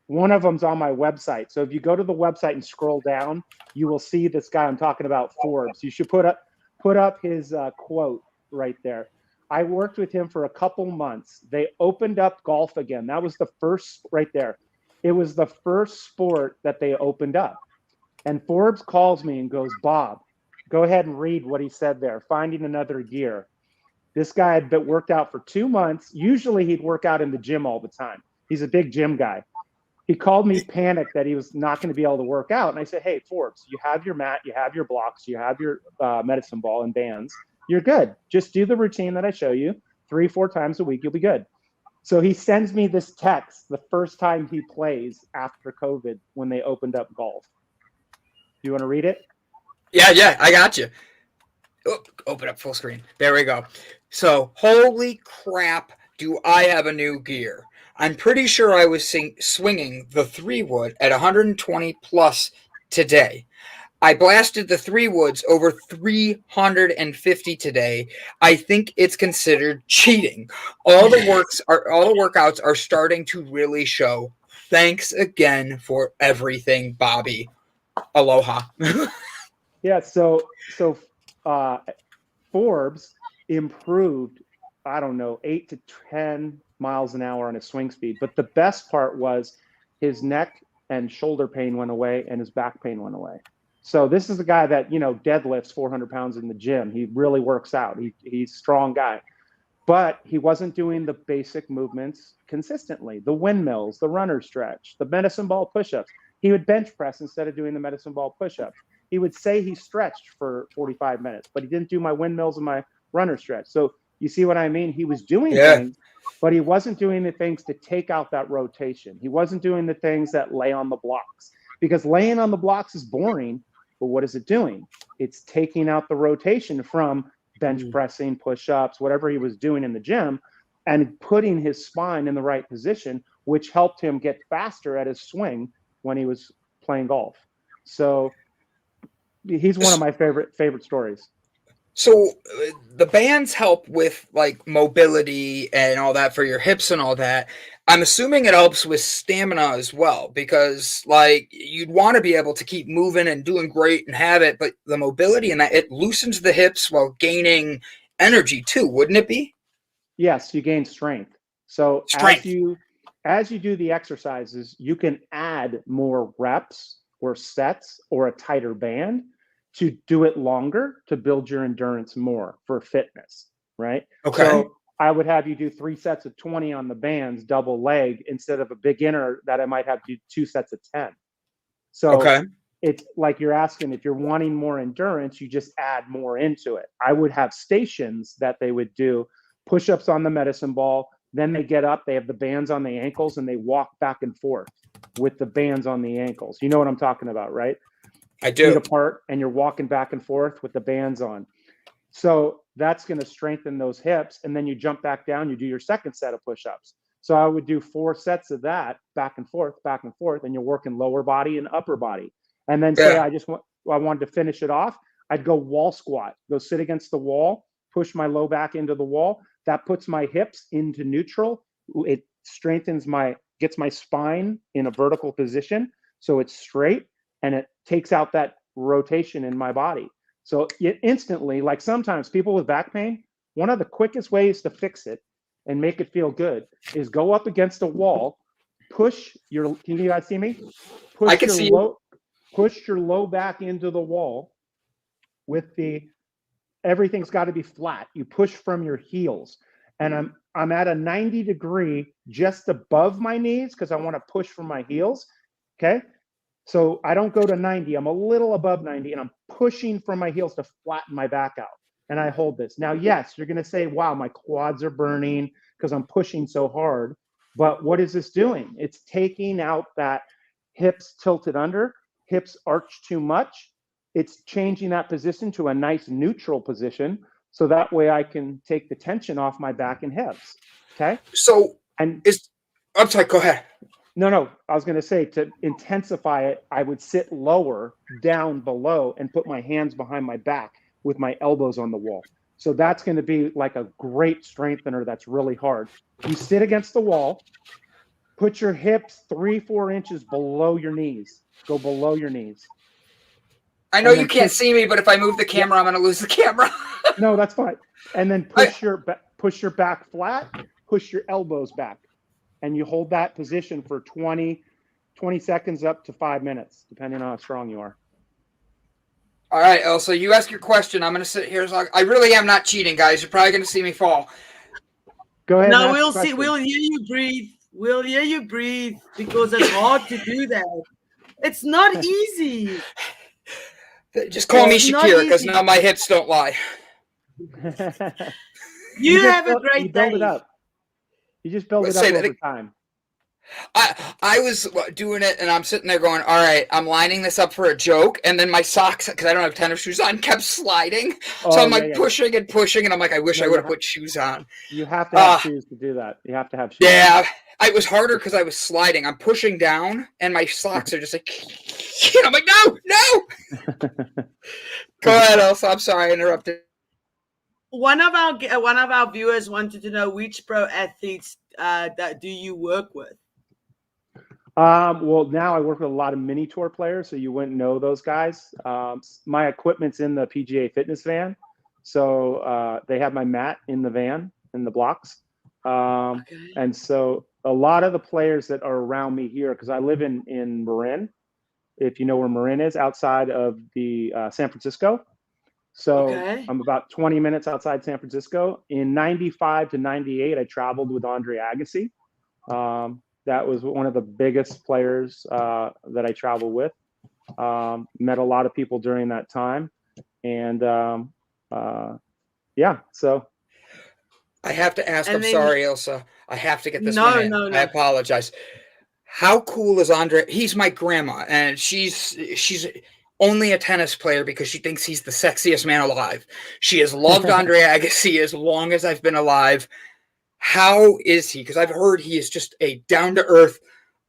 One of them's on my website. So if you go to the website and scroll down, you will see this guy I'm talking about, Forbes. You should put up his quote right there. I worked with him for a couple months. They opened up golf again. That was the first right there. It was the first sport that they opened up. And Forbes calls me and goes, Bob, go ahead and read what he said there, finding another gear. This guy had been worked out for 2 months. Usually he'd work out in the gym all the time. He's a big gym guy. He called me panicked that he was not going to be able to work out. And I said, hey, Forbes, you have your mat, you have your blocks, you have your medicine ball and bands. You're good. Just do the routine that I show you 3-4 times a week. You'll be good. So he sends me this text the first time he plays after COVID when they opened up golf. Do you want to read it? Yeah, I got you. Oh, open up full screen. There we go. So, holy crap, do I have a new gear. I'm pretty sure I was swinging the 3-wood at 120 plus today. I blasted the 3-woods over 350 today. I think it's considered cheating. All the workouts are starting to really show Thanks again for everything, Bobby. Aloha. Yeah. So Forbes improved, I don't know, 8 to 10 miles an hour on his swing speed. But the best part was his neck and shoulder pain went away and his back pain went away. So this is a guy that, deadlifts 400 pounds in the gym. He really works out. He's a strong guy. But he wasn't doing the basic movements consistently. The windmills, the runner stretch, the medicine ball push-ups. He would bench press instead of doing the medicine ball push-ups. He would say he stretched for 45 minutes, but he didn't do my windmills and my runner stretch. So you see what I mean? He was doing things, but he wasn't doing the things to take out that rotation. He wasn't doing the things that lay on the blocks, because laying on the blocks is boring. But what is it doing? It's taking out the rotation from bench pressing, push-ups, whatever he was doing in the gym, and putting his spine in the right position, which helped him get faster at his swing when he was playing golf. So he's one of my favorite stories. So the bands help with like mobility and all that for your hips and all that. I'm assuming it helps with stamina as well, because like you'd want to be able to keep moving and doing great and have it, but the mobility and that, it loosens the hips while gaining energy too, wouldn't it be? Yes, you gain strength. So Strength. as you do the exercises, you can add more reps or sets or a tighter band to do it longer, to build your endurance more for fitness, right? Okay. So I would have you do 3 sets of 20 on the bands, double leg, instead of a beginner that I might have to do 2 sets of 10. So it's like you're asking, if you're wanting more endurance, you just add more into it. I would have stations that they would do push-ups on the medicine ball. Then they get up, they have the bands on the ankles, and they walk back and forth with the bands on the ankles. You know what I'm talking about, right? I do. Feet apart, and you're walking back and forth with the bands on. So that's going to strengthen those hips. And then you jump back down, you do your second set of push-ups. So I would do 4 sets of that back and forth, and you're working lower body and upper body. And then say I wanted to finish it off, I'd go wall squat, go sit against the wall, push my low back into the wall. That puts my hips into neutral. It strengthens gets my spine in a vertical position, so it's straight, and it takes out that rotation in my body. So it instantly, like sometimes people with back pain, one of the quickest ways to fix it and make it feel good is go up against a wall, can you guys see me? I can see you. Push your low back into the wall with everything's got to be flat. You push from your heels, and I'm at a 90 degree just above my knees because I want to push from my heels. Okay. So I don't go to 90. I'm a little above 90, and I'm pushing from my heels to flatten my back out. And I hold this. Now, yes, you're going to say, wow, my quads are burning because I'm pushing so hard. But what is this doing? It's taking out that hips tilted under, hips arched too much. It's changing that position to a nice neutral position. So that way I can take the tension off my back and hips. Okay. So, I'm sorry, go ahead. No, I was going to say, to intensify it, I would sit lower down below and put my hands behind my back with my elbows on the wall. So that's going to be like a great strengthener. That's really hard. You sit against the wall, put your hips 3-4 inches below your knees. Go below your knees. I know you can't see me, but if I move the camera, I'm going to lose the camera. No, that's fine. And then push your back flat, push your elbows back. And you hold that position for 20 seconds up to 5 minutes, depending on how strong you are. All right, Ilse, you ask your question. I'm going to sit here. I really am not cheating, guys. You're probably going to see me fall. Go ahead. No, we'll see. We'll hear you breathe. We'll hear you breathe because it's hard to do that. It's not easy. Just call me Shakira because now my hips don't lie. You have a great day. Build it up. You just build it up over time. I was doing it, and I'm sitting there going, all right, I'm lining this up for a joke, and then my socks, because I don't have tennis shoes on, kept sliding. So I'm pushing and pushing, and I'm like, I wish I would have put shoes on. You have to have shoes to do that. You have to have shoes. Yeah, it was harder because I was sliding. I'm pushing down, and my socks are just like, and I'm like, no. Go ahead, Elsa. I'm sorry I interrupted. One of our viewers wanted to know which pro athletes that do you work with? Well, now I work with a lot of mini tour players, so you wouldn't know those guys. My equipment's in the PGA Fitness van, so they have my mat in the van in the blocks, Okay. and so a lot of the players that are around me here, because I live in Marin, if you know where Marin is, outside of the San Francisco. So Okay. I'm about 20 minutes outside San Francisco. In 95 to 98, I traveled with Andre Agassi. That was one of the biggest players that I traveled with. Met a lot of people during that time. And yeah, so. I have to ask, And I'm then sorry, Ilse. I have to get this one no, in. no, I no. apologize. How cool is Andre? He's my grandma, and she's only a tennis player because she thinks he's the sexiest man alive. She has loved Andre Agassi as long as I've been alive. How is he? Because I've heard he is just a down-to-earth,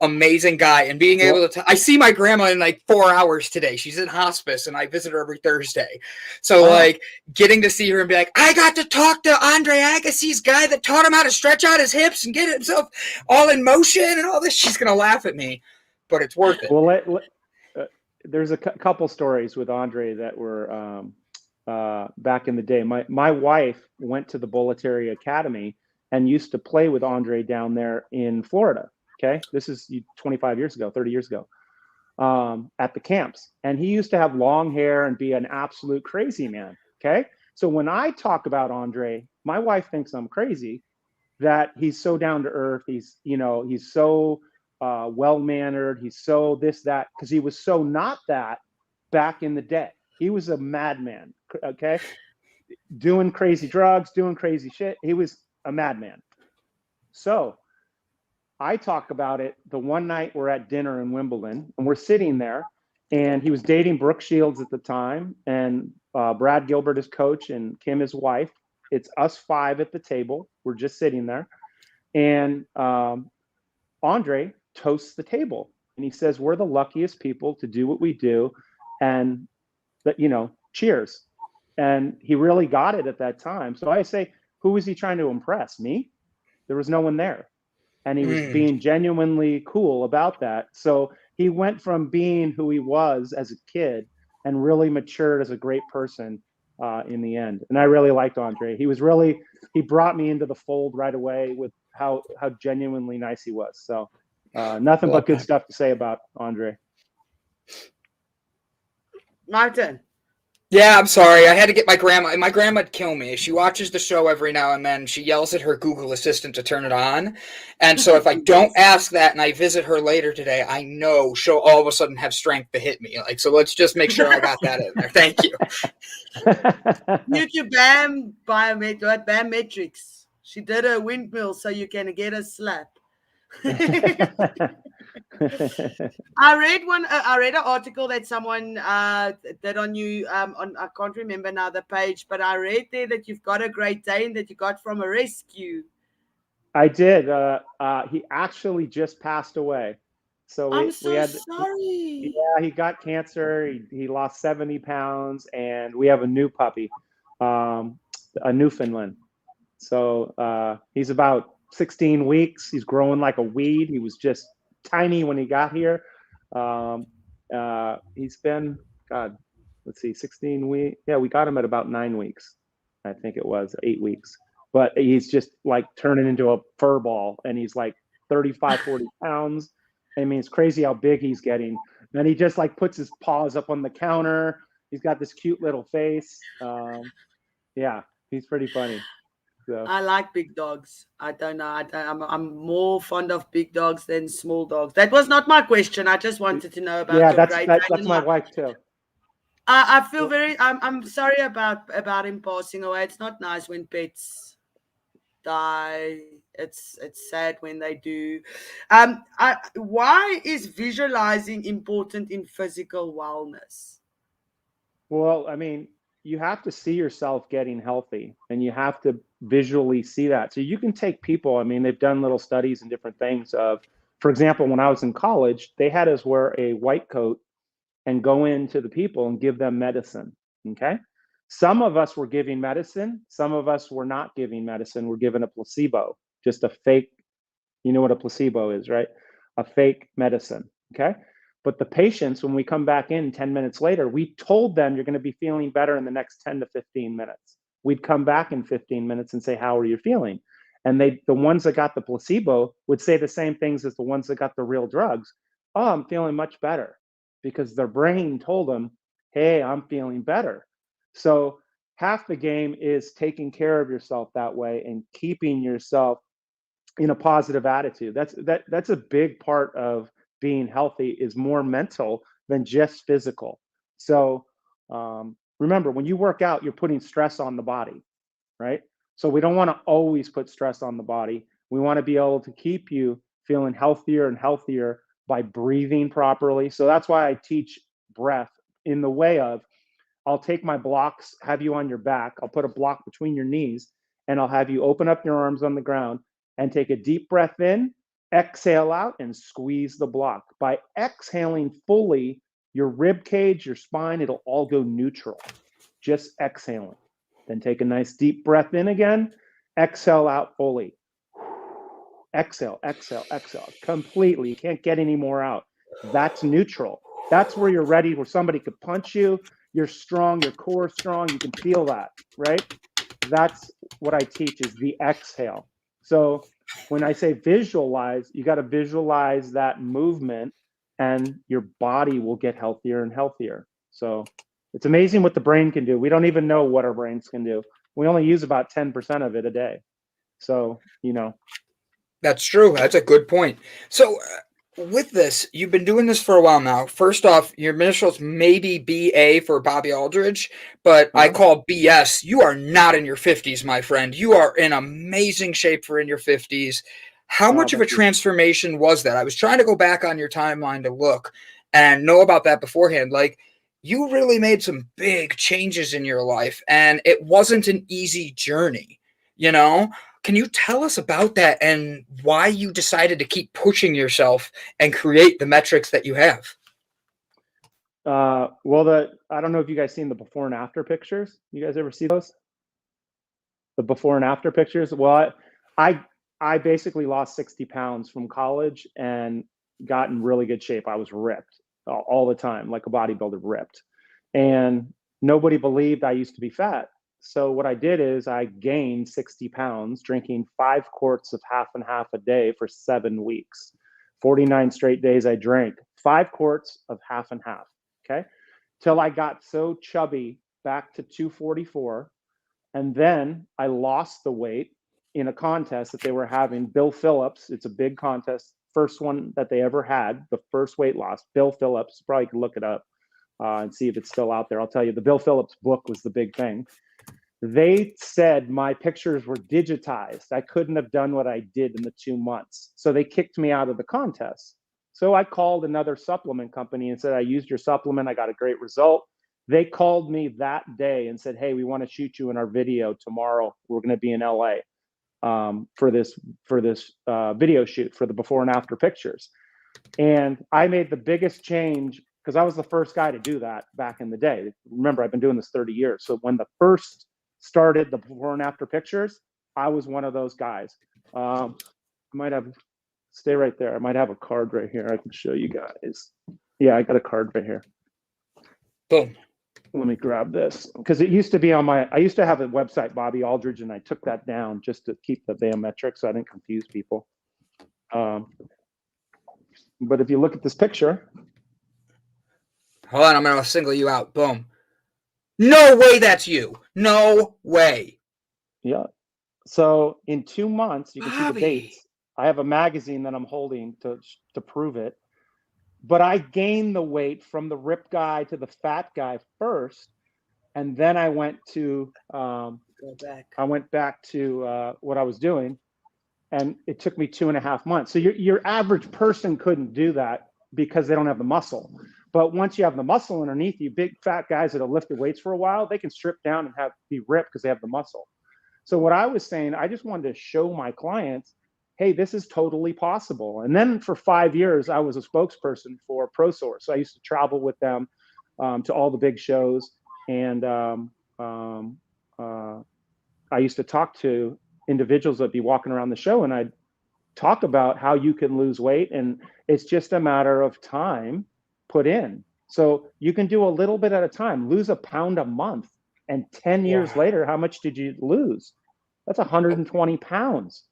amazing guy. And being able to I see my grandma in like 4 hours today. She's in hospice, and I visit her every Thursday. So, like, getting to see her and be like, I got to talk to Andre Agassi's guy that taught him how to stretch out his hips and get himself all in motion and all this. She's going to laugh at me, but it's worth it. Well, there's a couple stories with Andre that were back in the day. My wife went to the Bollettieri Academy and used to play with Andre down there in Florida. Okay, this is 25 years ago, 30 years ago, at the camps. And he used to have long hair and be an absolute crazy man. Okay, so when I talk about Andre, my wife thinks I'm crazy, that he's so down to earth. He's so well-mannered. He's so this, that, because he was so not that back in the day. He was a madman, okay? Doing crazy drugs, doing crazy shit. He was a madman. So I talk about it the one night we're at dinner in Wimbledon, and we're sitting there, and he was dating Brooke Shields at the time, and Brad Gilbert is coach, and Kim his wife. It's us five at the table. We're just sitting there. And Andre toasts the table, and he says, we're the luckiest people to do what we do, and that, cheers. And he really got it at that time. So I say, who was he trying to impress? Me? There was no one there. And he was being genuinely cool about that. So he went from being who he was as a kid and really matured as a great person in the end. And I really liked Andre. He brought me into the fold right away with how genuinely nice he was. So nothing but good stuff to say about Andre. Martin. Yeah, I'm sorry. I had to get my grandma. My grandma'd kill me. She watches the show every now and then. She yells at her Google Assistant to turn it on. And so if I don't ask that and I visit her later today, I know she'll all of a sudden have strength to hit me. So let's just make sure I got that in there. Thank you. YouTube BAMmetrics. She did a windmill so you can get a slap. I read an article that someone did on you on, I can't remember now the page, but I read there that you've got a Great Dane that you got from a rescue. I did. He actually just passed away. So I'm so sorry. Yeah, he got cancer. He lost 70 pounds, and we have a new puppy, a Newfoundland. So he's about 16 weeks. He's growing like a weed. He was just tiny when he got here. He's been, 16 weeks. Yeah, we got him at about 9 weeks. I think it was 8 weeks. But he's just like turning into a fur ball, and he's like 35, 40 pounds. I mean, it's crazy how big he's getting. And he just like puts his paws up on the counter. He's got this cute little face. Yeah, he's pretty funny. So. I like big dogs. I don't know. I'm more fond of big dogs than small dogs. That was not my question. I just wanted to know about. Yeah, that's my wife too. I feel I'm sorry about him passing away. It's not nice when pets die. It's sad when they do. Why is visualizing important in physical wellness? Well, I mean, you have to see yourself getting healthy, and you have to visually see that. So you can take people, I mean, they've done little studies and different things of, for example, when I was in college, they had us wear a white coat and go into the people and give them medicine. Okay. Some of us were giving medicine. Some of us were not giving medicine. We're given a placebo, just a fake, you know what a placebo is, right? a fake medicine. Okay. But the patients, when we come back in 10 minutes later, we told them you're going to be feeling better in the next 10 to 15 minutes. We'd come back in 15 minutes and say, how are you feeling? And the ones that got the placebo would say the same things as the ones that got the real drugs. Oh, I'm feeling much better, because their brain told them, hey, I'm feeling better. So half the game is taking care of yourself that way and keeping yourself in a positive attitude. That's a big part of being healthy, is more mental than just physical. So remember, when you work out, you're putting stress on the body, right? So we don't want to always put stress on the body. We want to be able to keep you feeling healthier and healthier by breathing properly. So that's why I teach breath in the way of, I'll take my blocks, have you on your back, I'll put a block between your knees, and I'll have you open up your arms on the ground and take a deep breath in, exhale out, and squeeze the block. By exhaling fully, your rib cage, your spine, it'll all go neutral. Just exhaling. Then take a nice deep breath in again, exhale out fully. Exhale, exhale, exhale, completely. You can't get any more out. That's neutral. That's where you're ready, where somebody could punch you. You're strong, your core is strong. You can feel that, right? That's what I teach, is the exhale. So when I say visualize, you got to visualize that movement, and your body will get healthier and healthier. So it's amazing what the brain can do. We don't even know what our brains can do. We only use about 10% of it a day. So, That's true. That's a good point. So, with this, you've been doing this for a while now. First off, your initials may be BA for Bobby Aldridge, but I call BS. You are not in your 50s, my friend. You are in amazing shape for in your 50s. How much of a transformation was that? I was trying to go back on your timeline to look and know about that beforehand. Like, you really made some big changes in your life, and it wasn't an easy journey, Can you tell us about that and why you decided to keep pushing yourself and create the metrics that you have? Well, I don't know if you guys seen the before and after pictures. You guys ever see those? The before and after pictures? Well, I basically lost 60 pounds from college and got in really good shape. I was ripped all the time, like a bodybuilder, ripped. And nobody believed I used to be fat. So what I did is I gained 60 pounds, drinking 5 quarts of half and half a day for 7 weeks. 49 straight days I drank 5 quarts of half and half, okay? Till I got so chubby, back to 244. And then I lost the weight in a contest that they were having. Bill Phillips, it's a big contest, first one that they ever had, the first weight loss. Bill Phillips, probably can look it up and see if it's still out there. I'll tell you, the Bill Phillips book was the big thing. They said my pictures were digitized. I couldn't have done what I did in the 2 months. So they kicked me out of the contest. So I called another supplement company and said, I used your supplement. I got a great result. They called me that day and said, hey, we want to shoot you in our video tomorrow. We're going to be in LA for this video shoot for the before and after pictures. And I made the biggest change because I was the first guy to do that back in the day. Remember, I've been doing this 30 years. So when the first started the before and after pictures, I was one of those guys. I might have, stay right there. I might have a card right here. I can show you guys. Yeah, I got a card right here. Boom. Let me grab this because it used to be on I used to have a website, Bobby Aldridge, and I took that down just to keep the BAMmetrics so I didn't confuse people. But if you look at this picture. Hold on, I'm going to single you out. Boom. No way that's you. No way. Yeah. So in 2 months, you can see the Bobby. dates. I have a magazine that I'm holding to prove it. But I gained the weight from the ripped guy to the fat guy first, and then I went to back to what I was doing, and it took me 2.5 months. So your average person couldn't do that because they don't have the muscle. But once you have the muscle underneath you, big fat guys that have lifted weights for a while, they can strip down and be ripped because they have the muscle. So what I was saying, I just wanted to show my clients, hey, this is totally possible. And then for 5 years, I was a spokesperson for ProSource. So I used to travel with them to all the big shows. And I used to talk to individuals that'd be walking around the show, and I'd talk about how you can lose weight, and it's just a matter of time put in. So you can do a little bit at a time, lose a pound a month, and 10 years Wow. later, how much did you lose? That's 120 pounds,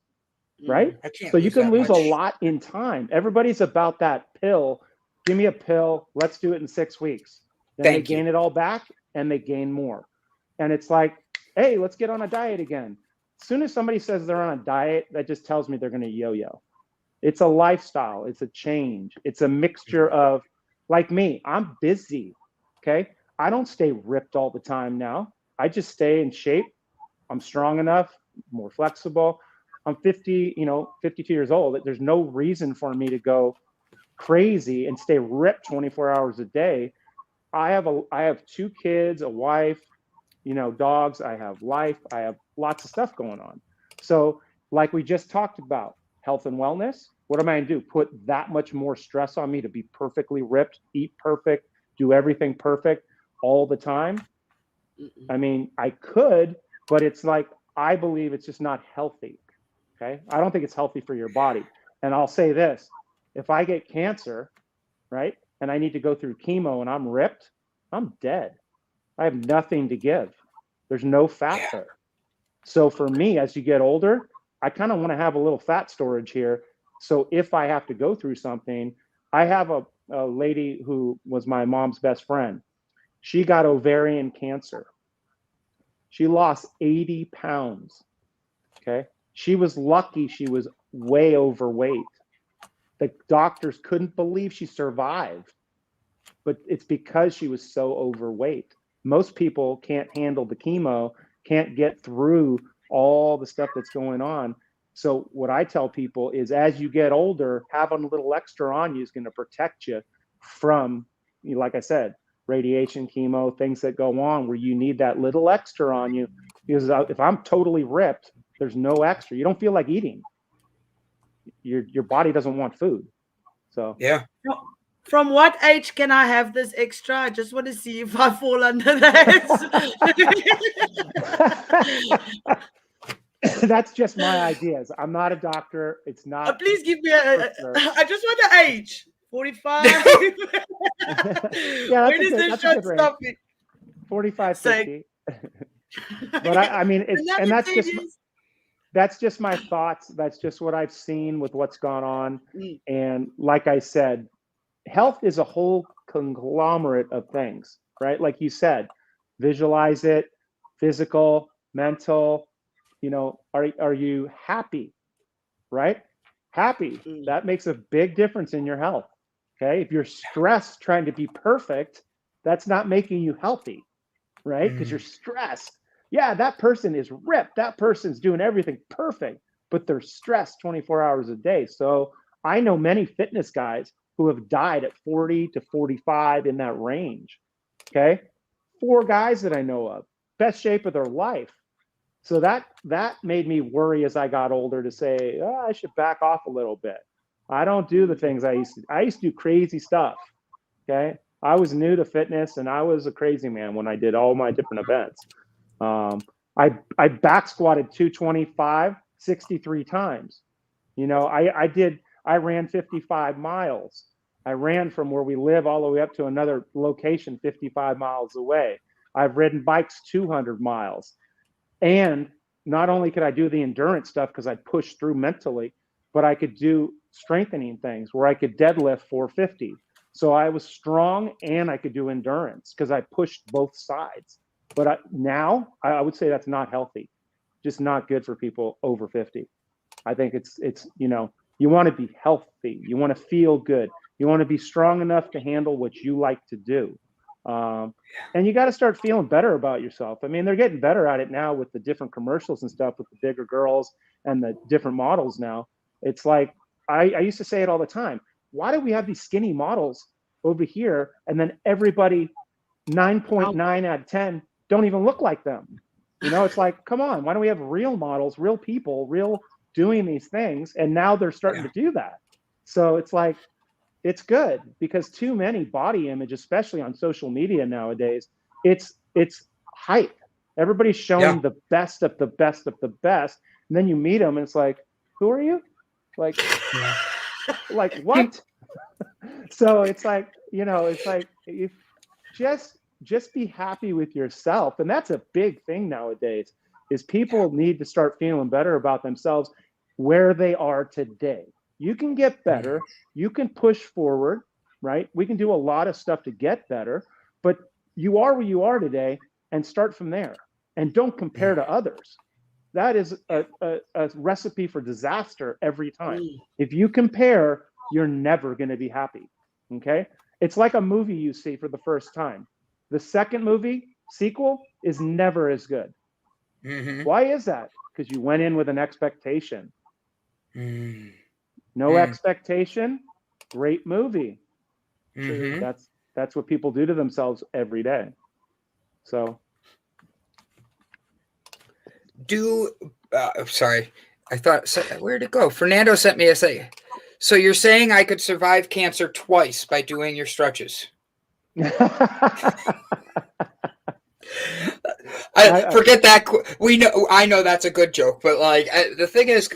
right? I can't So you lose can that lose a much. lot in time. Everybody's about that pill. Give me a pill. Let's do it in 6 weeks. Then Thank they gain it all back and they gain more. And it's like, hey, let's get on a diet again. As soon as somebody says they're on a diet, that just tells me they're going to yo-yo. It's a lifestyle. It's a change. It's a mixture of, like me, I'm busy. Okay. I don't stay ripped all the time now. I just stay in shape. I'm strong enough, more flexible. I'm 50, 52 years old. There's no reason for me to go crazy and stay ripped 24 hours a day. I have 2 kids, a wife, dogs. I have life. I have lots of stuff going on. So like we just talked about, health and wellness, what am I going to do? Put that much more stress on me to be perfectly ripped, eat perfect, do everything perfect all the time? I mean, I could, but it's like, I believe it's just not healthy. Okay. I don't think it's healthy for your body. And I'll say this, if I get cancer, right, and I need to go through chemo and I'm ripped, I'm dead. I have nothing to give. There's no fat there. So for me, as you get older, I kind of want to have a little fat storage here. So if I have to go through something, I have a lady who was my mom's best friend. She got ovarian cancer. She lost 80 pounds. Okay. She was lucky she was way overweight. The doctors couldn't believe she survived, but it's because she was so overweight. Most people can't handle the chemo, can't get through all the stuff that's going on. So what I tell people is, as you get older, having a little extra on you is going to protect you from, like I said, radiation, chemo, things that go on where you need that little extra on you. Because if I'm totally ripped, there's no extra. You don't feel like eating. Your body doesn't want food. So yeah. From what age can I have this extra? I just want to see if I fall under that. That's just my ideas. I'm not a doctor. It's not. Please give me I just want the age. 45. Yeah, when is this shot stopping? 45, 50. But I mean, and that's just my thoughts. That's just what I've seen with what's gone on. And like I said, health is a whole conglomerate of things, right? Like you said, visualize it, physical, mental. Are you happy, right? Happy. That makes a big difference in your health. Okay. If you're stressed trying to be perfect, that's not making you healthy, right? Because you're stressed. Yeah, that person is ripped. That person's doing everything perfect, but they're stressed 24 hours a day. So I know many fitness guys who have died at 40 to 45 in that range. Okay. 4 guys that I know of, best shape of their life. So that made me worry as I got older to say, I should back off a little bit. I don't do the things I used to. I used to do crazy stuff. Okay. I was new to fitness and I was a crazy man when I did all my different events. I back squatted 225, 63 times. I ran 55 miles. I ran from where we live all the way up to another location 55 miles away. I've ridden bikes 200 miles. And not only could I do the endurance stuff because I pushed through mentally, but I could do strengthening things where I could deadlift 450. So I was strong and I could do endurance because I pushed both sides. But now I would say that's not healthy, just not good for people over 50. I think it's you want to be healthy. You want to feel good. You want to be strong enough to handle what you like to do. And you got to start feeling better about yourself. I mean, they're getting better at it now with the different commercials and stuff with the bigger girls and the different models now. It's like, I used to say it all the time. Why do we have these skinny models over here? And then everybody 9.9 out of 10 don't even look like them. It's like, come on, why don't we have real models, real people, real doing these things? And now they're starting to do that. So it's like, it's good because too many body image, especially on social media nowadays, it's hype. Everybody's showing the best of the best of the best. And then you meet them and it's like, who are you? Like, like what? So it's like, it's like, if just be happy with yourself. And that's a big thing nowadays, is people need to start feeling better about themselves where they are today. You can get better. You can push forward, right? We can do a lot of stuff to get better, but you are where you are today, and start from there. And don't compare to others. That is a recipe for disaster every time. If you compare, you're never going to be happy. Okay? It's like a movie you see for the first time. The second movie, sequel, is never as good. Why is that? Because you went in with an expectation. No expectation, great movie. That's what people do to themselves every day. So sorry, I thought, where'd it go? Fernando sent me a say. So you're saying I could survive cancer twice by doing your stretches? Forget that. I know that's a good joke, but like the thing is,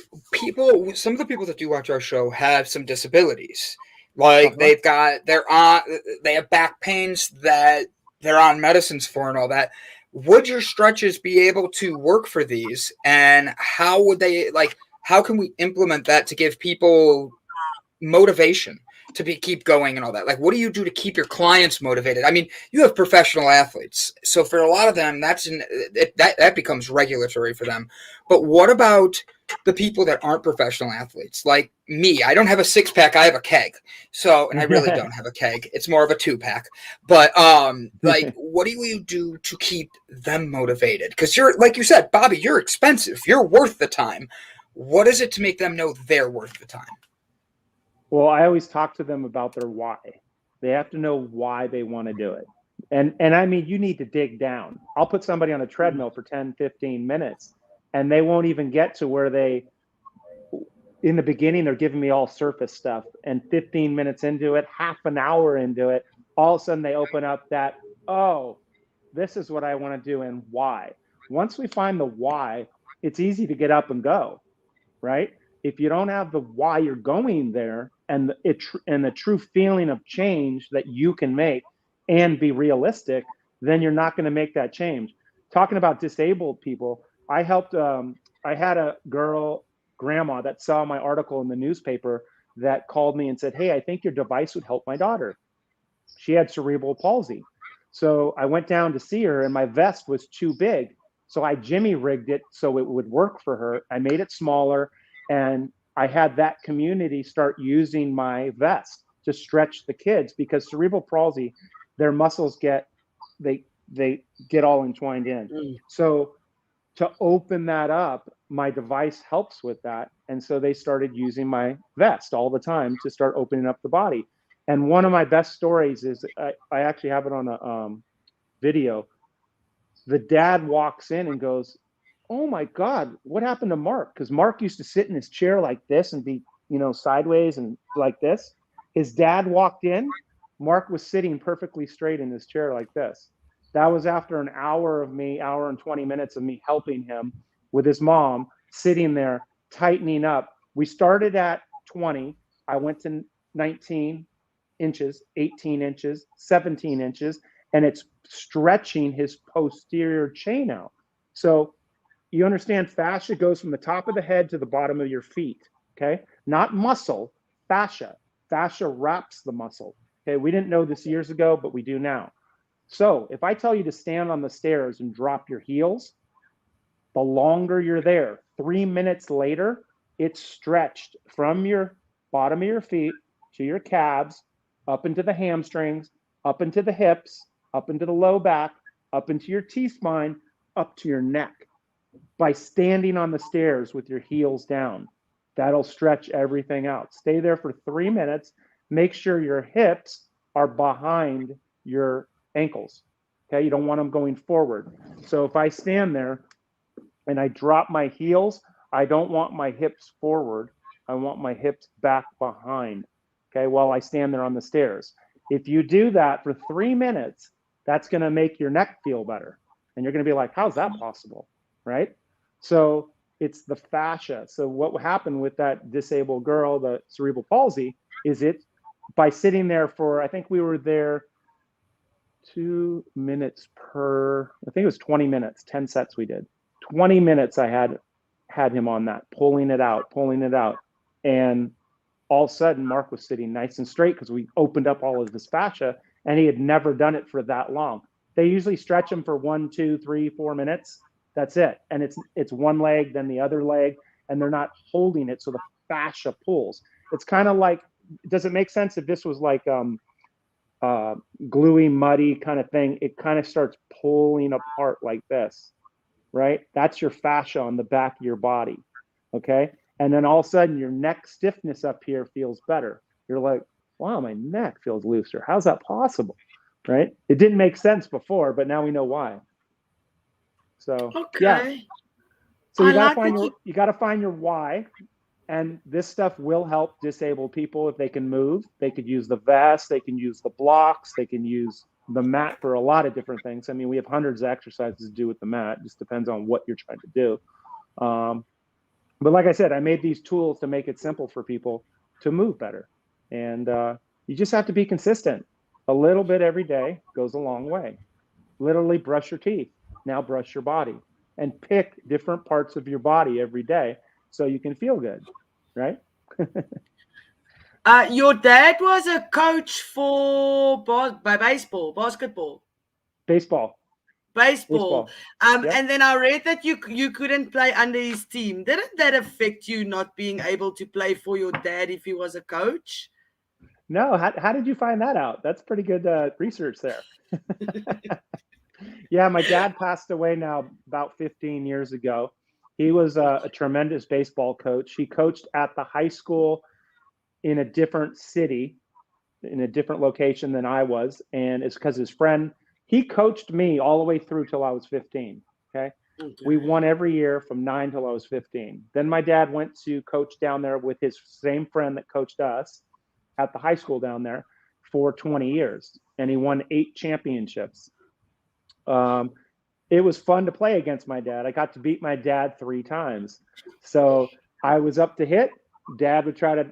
some of the people that do watch our show have some disabilities. Like they have back pains that they're on medicines for and all that. Would your stretches be able to work for these? And how would they, how can we implement that to give people motivation to keep going and all that? Like, what do you do to keep your clients motivated? I mean, you have professional athletes, so for a lot of them, that becomes regulatory for them. But what about the people that aren't professional athletes, like me? I don't have a 6-pack; I have a keg. So, and I really don't have a keg; it's more of a 2-pack. But like, what do you do to keep them motivated? Because you're, like you said, Bobby, you're expensive. You're worth the time. What is it to make them know they're worth the time? Well, I always talk to them about their why. They have to know why they want to do it. And I mean, you need to dig down. I'll put somebody on a treadmill for 10, 15 minutes, and they won't even get to where in the beginning, they're giving me all surface stuff. And 15 minutes into it, half an hour into it, all of a sudden they open up that, oh, this is what I want to do and why. Once we find the why, it's easy to get up and go, right? If you don't have the why you're going there, and the true feeling of change that you can make and be realistic, then you're not going to make that change. Talking about disabled people, I had a grandma that saw my article in the newspaper that called me and said, hey, I think your device would help my daughter. She had cerebral palsy. So I went down to see her, and my vest was too big. So I Jimmy rigged it so it would work for her. I made it smaller, and I had that community start using my vest to stretch the kids, because cerebral palsy, their muscles get all entwined in. So to open that up, my device helps with that. And so they started using my vest all the time to start opening up the body. And one of my best stories is, I actually have it on a video. The dad walks in and goes, oh my God, what happened to Mark? Because Mark used to sit in his chair like this and be, sideways and like this. His dad walked in. Mark was sitting perfectly straight in his chair like this. That was after an hour and 20 minutes of me helping him with his mom, sitting there, tightening up. We started at 20. I went to 19 inches, 18 inches, 17 inches, and it's stretching his posterior chain out. So you understand, fascia goes from the top of the head to the bottom of your feet, okay? Not muscle, fascia. Fascia wraps the muscle, okay? We didn't know this years ago, but we do now. So if I tell you to stand on the stairs and drop your heels, the longer you're there, 3 minutes later, it's stretched from your bottom of your feet to your calves, up into the hamstrings, up into the hips, up into the low back, up into your T-spine, up to your neck. By standing on the stairs with your heels down, that'll stretch everything out. Stay there for 3 minutes. Make sure your hips are behind your ankles. Okay, you don't want them going forward. So if I stand there and I drop my heels, I don't want my hips forward. I want my hips back behind, okay, while I stand there on the stairs. If you do that for 3 minutes, that's going to make your neck feel better. And you're going to be like, how's that possible? Right? So it's the fascia. So what happened with that disabled girl, the cerebral palsy, is it by sitting there for, I think we were there 2 minutes per, I think it was 20 minutes, 10 sets we did. 20 minutes I had him on that, pulling it out. And all of a sudden Mark was sitting nice and straight because we opened up all of his fascia, and he had never done it for that long. They usually stretch him for 1, 2, 3, 4 minutes. That's it. And it's one leg, then the other leg, and they're not holding it. So the fascia pulls. It's kind of like, does it make sense if this was like gluey, muddy kind of thing? It kind of starts pulling apart like this, right? That's your fascia on the back of your body. Okay. And then all of a sudden your neck stiffness up here feels better. You're like, wow, my neck feels looser. How's that possible? Right? It didn't make sense before, but now we know why. So yeah. So you gotta find your why, and this stuff will help disabled people if they can move. They could use the vest, they can use the blocks, they can use the mat for a lot of different things. I mean, we have hundreds of exercises to do with the mat. It just depends on what you're trying to do. But like I said, I made these tools to make it simple for people to move better. And you just have to be consistent. A little bit every day goes a long way. Literally brush your teeth. Now brush your body, and pick different parts of your body every day so you can feel good, right? Your dad was a coach for baseball, basketball. Baseball. Yep. And then I read that you couldn't play under his team. Didn't that affect you not being able to play for your dad if he was a coach? No. How did you find that out? That's pretty good research there. Yeah, my dad passed away now about 15 years ago. He was a tremendous baseball coach. He coached at the high school in a different city, in a different location than I was. And it's because his friend, he coached me all the way through till I was 15. Okay. We won every year from 9 till I was 15. Then my dad went to coach down there with his same friend that coached us at the high school down there for 20 years. And he won 8 championships. It was fun to play against my dad. I got to beat my dad 3 times. So I was up to hit. Dad would try to,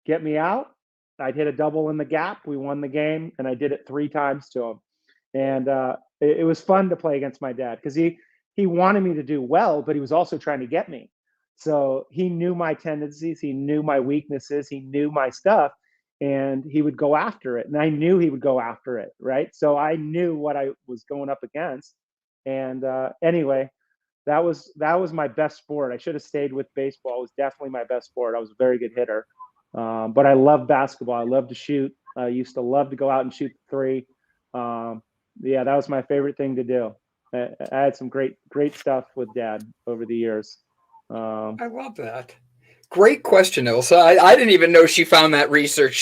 get me out. I'd hit a double in the gap. We won the game, and I did it 3 times to him. And it was fun to play against my dad because he wanted me to do well, but he was also trying to get me. So he knew my tendencies. He knew my weaknesses. He knew my stuff. And he would go after it. And I knew he would go after it, right? So I knew what I was going up against. And anyway, that was my best sport. I should have stayed with baseball. It was definitely my best sport. I was a very good hitter. But I love basketball. I love to shoot. I used to love to go out and shoot the 3. Yeah, that was my favorite thing to do. I had some great stuff with Dad over the years. I love that. Great question, Ilse. I didn't even know she found that research.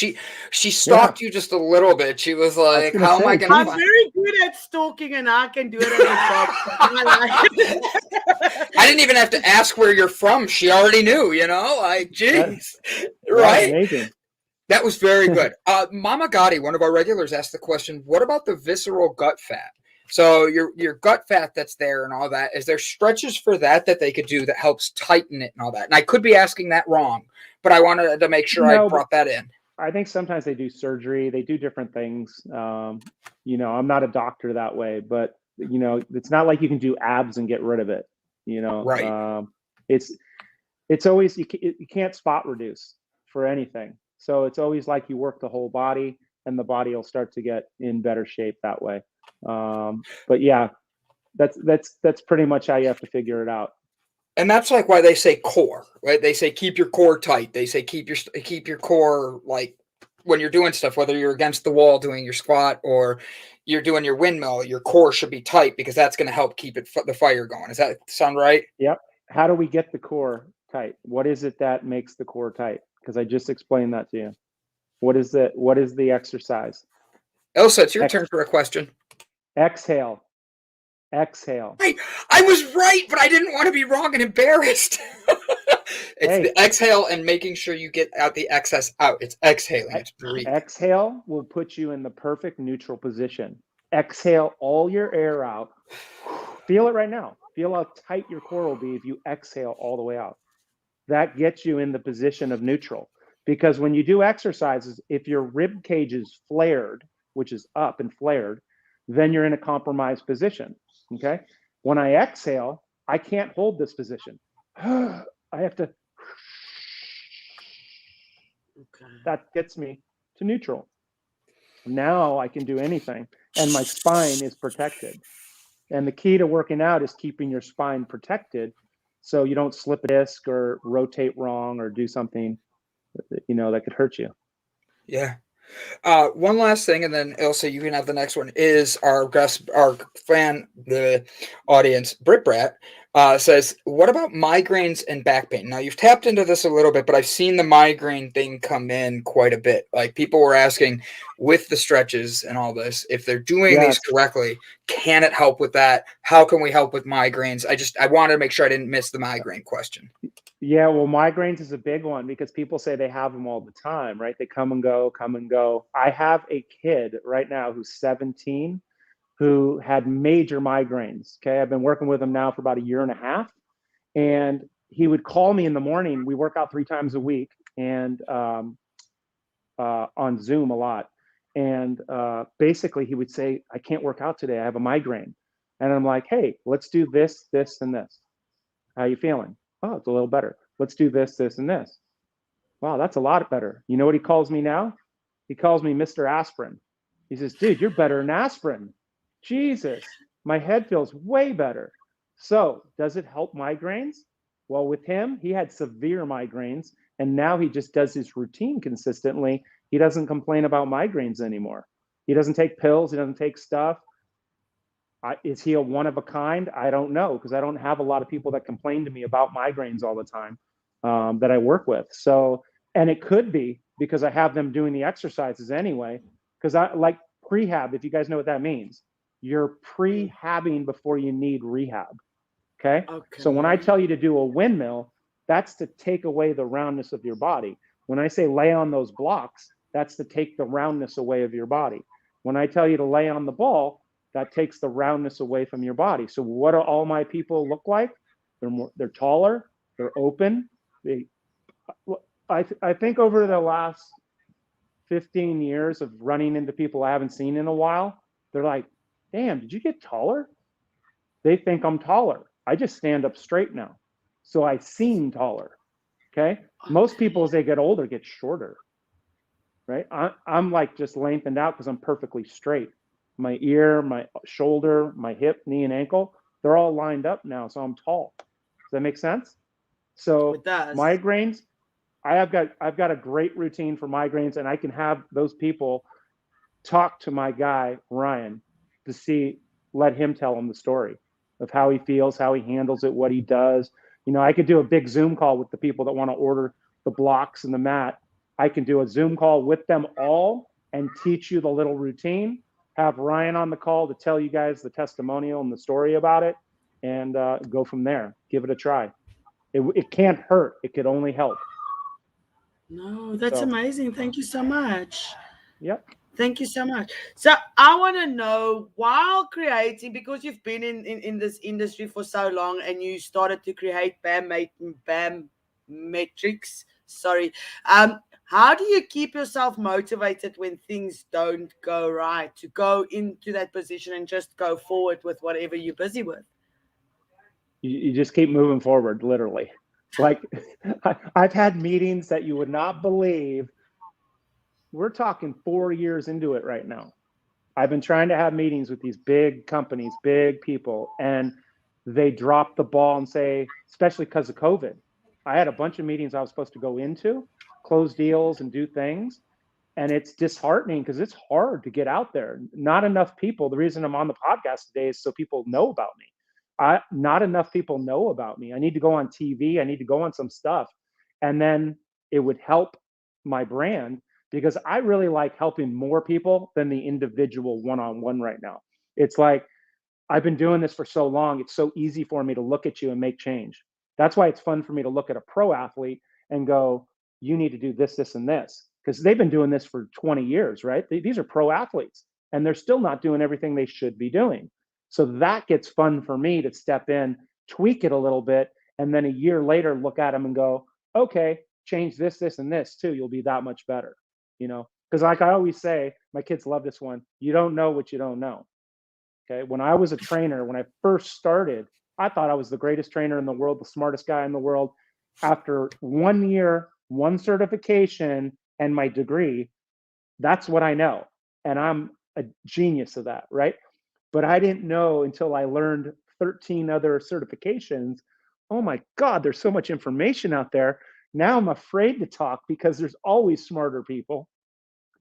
She stalked you just a little bit. She was like, "How am I going to?" I'm very good at stalking, and I can do it as a job. I didn't even have to ask where you're from. She already knew. Like, geez, right? Amazing. That was very good. Mama Gotti, one of our regulars, asked the question: what about the visceral gut fat? So your gut fat that's there and all that, is there stretches for that they could do that helps tighten it and all that? And I could be asking that wrong, but I wanted to make sure I brought that in. I think sometimes they do surgery. They do different things. I'm not a doctor that way, but it's not like you can do abs and get rid of it. Right. It's always, you can't spot reduce for anything. So it's always like you work the whole body, and the body will start to get in better shape that way. But yeah, that's pretty much how you have to figure it out. And that's like why they say core, right? They say keep your core tight. They say keep your core, like when you're doing stuff, whether you're against the wall doing your squat or you're doing your windmill, your core should be tight because that's going to help keep the fire going. Does that sound right? Yep. How do we get the core tight? What is it that makes the core tight? Because I just explained that to you. What is the exercise? Ilse, it's your turn for a question. Exhale. I was right, but I didn't want to be wrong and embarrassed. It's the exhale and making sure you get out the excess out. It's exhaling. It's breathing. Exhale will put you in the perfect neutral position. Exhale all your air out. Feel it right now. Feel how tight your core will be if you exhale all the way out. That gets you in the position of neutral. Because when you do exercises, if your rib cage is flared, which is up and flared, then you're in a compromised position. Okay. When I exhale, I can't hold this position. I have to. Okay. That gets me to neutral. Now I can do anything, and my spine is protected. And the key to working out is keeping your spine protected so you don't slip a disc or rotate wrong or do something, that could hurt you. Yeah. One last thing, and then Ilse, you can have the next one. Is our guest, our fan, the audience, Brit Brat, says, "What about migraines and back pain?" Now you've tapped into this a little bit, but I've seen the migraine thing come in quite a bit. Like people were asking, with the stretches and all this, if they're doing these Yes. correctly, can it help with that? How can we help with migraines? I wanted to make sure I didn't miss the migraine question. Yeah, well, migraines is a big one because people say they have them all the time, right? They come and go, come and go. I have a kid right now who's 17 who had major migraines. Okay. I've been working with him now for about a year and a half. And he would call me in the morning. We work out 3 times a week and on Zoom a lot. And basically, he would say, "I can't work out today. I have a migraine." And I'm like, "Hey, let's do this, this, and this. How you feeling?" "Oh, it's a little better." "Let's do this, this, and this." "Wow, that's a lot better." You know what he calls me now? He calls me Mr. Aspirin. He says, "Dude, you're better than aspirin." Jesus, my head feels way better. So, does it help migraines? Well, with him, he had severe migraines, and now he just does his routine consistently. He doesn't complain about migraines anymore. He doesn't take pills, he doesn't take stuff. Is he a one of a kind? I don't know, because I don't have a lot of people that complain to me about migraines all the time that I work with. So, and it could be because I have them doing the exercises anyway, because I like pre-hab, if you guys know what that means. You're pre-habbing before you need rehab. Okay. So when I Okay. tell you to do a windmill, that's to take away the roundness of your body. When I say lay on those blocks, that's to take the roundness away of your body. When I tell you to lay on the ball, that takes the roundness away from your body. So what do all my people look like? They're taller, they're open. I think over the last 15 years of running into people I haven't seen in a while, they're like, "Damn, did you get taller?" They think I'm taller. I just stand up straight now. So I seem taller. Okay. Most people, as they get older, get shorter. Right. I'm like just lengthened out because I'm perfectly straight. My ear, my shoulder, my hip, knee, and ankle, they're all lined up now. So I'm tall. Does that make sense? So It does. migraines, I've got a great routine for migraines, and I can have those people talk to my guy, Ryan, to let him tell them the story of how he feels, how he handles it, what he does. I could do a big Zoom call with the people that want to order the blocks and the mat. I can do a Zoom call with them all and teach you the little routine. Have Ryan on the call to tell you guys the testimonial and the story about it, and go from there. Give it a try. It can't hurt. It could only help. No, that's So, amazing. Thank you so much. yep. Thank you so much. So I want to know, while creating, because you've been in this industry for so long and you started to create BAMmetrics, sorry, how do you keep yourself motivated when things don't go right, to go into that position and just go forward with whatever you're busy with? You just keep moving forward, literally. Like I've had meetings that you would not believe. We're talking 4 years into it right now. I've been trying to have meetings with these big companies, big people, and they drop the ball and say, especially because of COVID. I had a bunch of meetings I was supposed to go into, close deals and do things. And it's disheartening because it's hard to get out there. Not enough people. The reason I'm on the podcast today is so people know about me. Not enough people know about me. I need to go on TV. I need to go on some stuff. And then it would help my brand, because I really like helping more people than the individual one-on-one right now. It's like, I've been doing this for so long. It's so easy for me to look at you and make change. That's why it's fun for me to look at a pro athlete and go, you need to do this, this, and this. Because they've been doing this for 20 years, right? These are pro athletes, and they're still not doing everything they should be doing. So that gets fun for me to step in tweak it a little bit, and then a year later look at them and go, okay, change this, this, and this too. You'll be that much better, because like I always say, my kids love this one. You don't know what you don't know. Okay. When I was a trainer, when I first started, I thought I was the greatest trainer in the world, the smartest guy in the world. After 1 year, one certification, and my degree, that's what I know. And I'm a genius of that, right? But I didn't know until I learned 13 other certifications. Oh my God, there's so much information out there. Now I'm afraid to talk because there's always smarter people.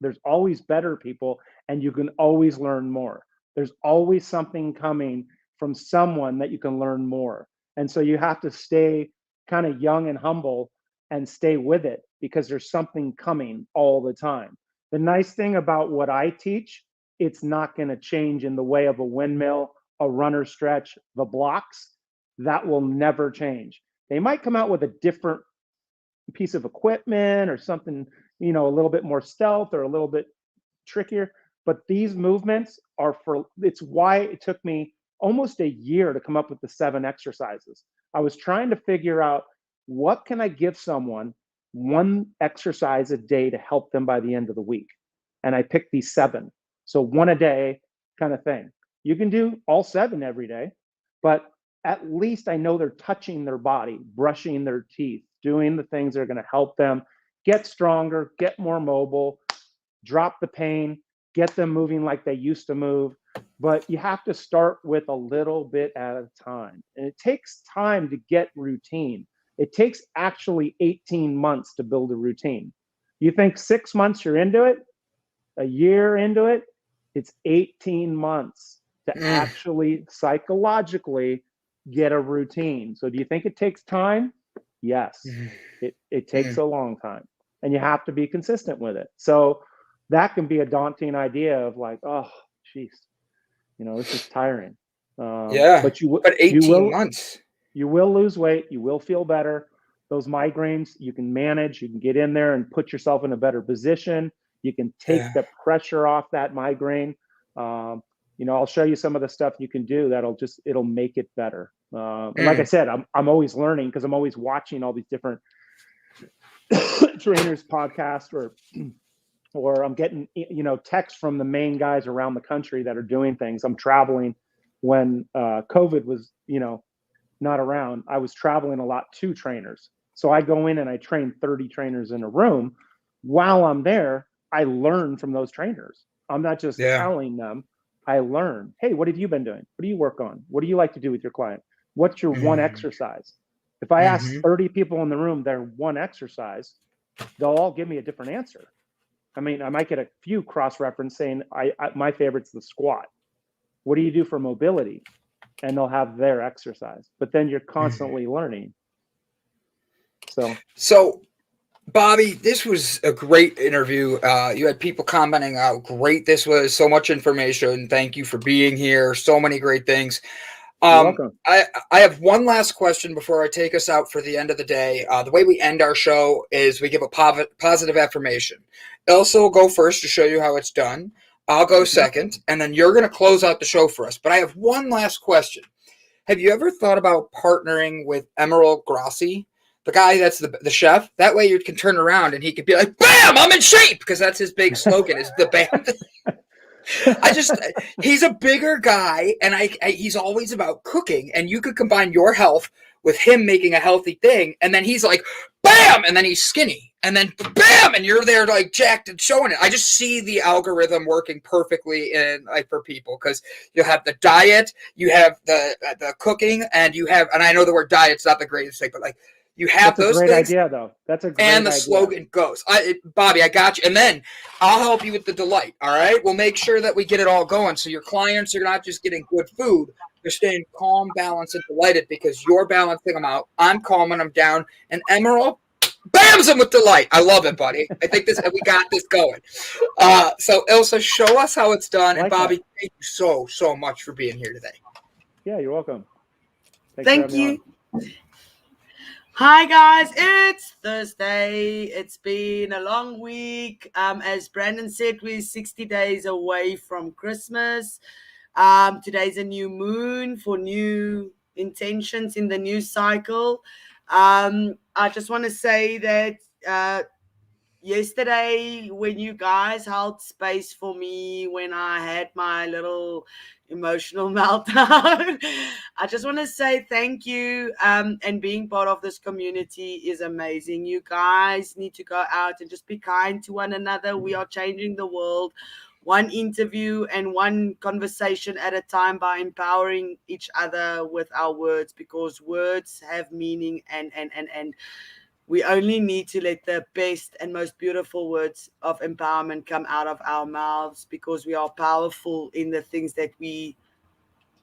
There's always better people, and you can always learn more. There's always something coming from someone that you can learn more. And so you have to stay kind of young and humble and stay with it because there's something coming all the time. The nice thing about what I teach, it's not going to change in the way of a windmill, a runner stretch, the blocks. That will never change. They might come out with a different piece of equipment or something, a little bit more stealth or a little bit trickier. But these movements it's why it took me almost a year to come up with the 7 exercises. I was trying to figure out what can I give someone one exercise a day to help them by the end of the week. And I picked these 7. So 1 a day kind of thing. You can do all 7 every day, but at least I know they're touching their body, brushing their teeth, doing the things that are going to help them get stronger, get more mobile, drop the pain, get them moving like they used to move. But you have to start with a little bit at a time. And it takes time to get routine. It takes actually 18 months to build a routine. You think 6 months you're into it, a year into it, it's 18 months to actually psychologically get a routine. So do you think it takes time? Yes, it takes a long time, and you have to be consistent with it. So that can be a daunting idea of like, oh, geez, this is tiring. But 18 months. You will lose weight. You will feel better. Those migraines, you can manage. You can get in there and put yourself in a better position. You can take the pressure off that migraine. I'll show you some of the stuff you can do it'll make it better. And like I said, I'm always learning because I'm always watching all these different trainers podcast or I'm getting, texts from the main guys around the country that are doing things. I'm traveling when COVID was, not around. I was traveling a lot to trainers. So I go in and I train 30 trainers in a room. While I'm there, I learn from those trainers. I'm not just telling them. I learn. Hey, what have you been doing? What do you work on? What do you like to do with your client? What's your one exercise? If I ask 30 people in the room their one exercise, they'll all give me a different answer. I mean, I might get a few cross-reference saying, my favorite's the squat. What do you do for mobility? And they'll have their exercise. But then you're constantly learning. So, Bobby, this was a great interview. You had people commenting how great this was. So much information. Thank you for being here. So many great things. You're welcome. I have one last question before I take us out for the end of the day. The way we end our show is we give a positive affirmation. Ilse will go first to show you how it's done. I'll go second, and then you're going to close out the show for us. But I have one last question. Have you ever thought about partnering with Emeril Grassi, the guy that's the chef? That way you can turn around and he could be like, bam, I'm in shape, because that's his big slogan is the bam. He's a bigger guy, and he's always about cooking, and you could combine your health with him making a healthy thing, and then he's like, bam, and then he's skinny, and then bam, and you're there like jacked and showing it. I just see the algorithm working perfectly for people, because you have the diet, you have the cooking, and I know the word diet's not the greatest thing, but like you have those things. That's a great idea, though. That's a great idea. And the slogan goes, Bobby, I got you. And then I'll help you with the delight. All right. We'll make sure that we get it all going. So your clients are not just getting good food. They're staying calm, balanced, and delighted because you're balancing them out. I'm calming them down. And Emeril bams them with delight. I love it, buddy. I think we got this going. So Ilse, show us how it's done. And Bobby, thank you so much for being here today. Yeah, you're welcome. Thank you. Hi guys, it's Thursday. It's been a long week. As Brandon said, we're 60 days away from Christmas. Today's a new moon for new intentions in the new cycle. I just want to say that yesterday, when you guys held space for me when I had my little emotional meltdown, I just want to say thank you. And being part of this community is amazing. You guys need to go out and just be kind to one another. We are changing the world one interview and one conversation at a time by empowering each other with our words, because words have meaning, and we only need to let the best and most beautiful words of empowerment come out of our mouths, because we are powerful in the things that we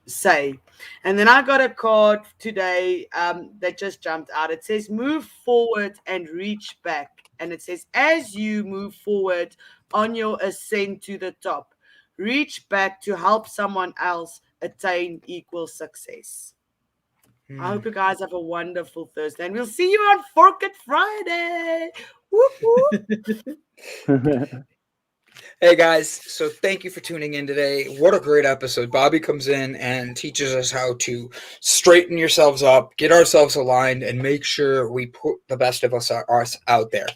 say. And then I got a card today that just jumped out. It says, move forward and reach back. And it says, as you move forward on your ascent to the top, reach back to help someone else attain equal success. I hope you guys have a wonderful Thursday, and we'll see you on Fork It Friday. Whoop, whoop. Hey guys, so thank you for tuning in today. What a great episode. Bobby comes in and teaches us how to straighten yourselves up, get ourselves aligned, and make sure we put the best of us out there.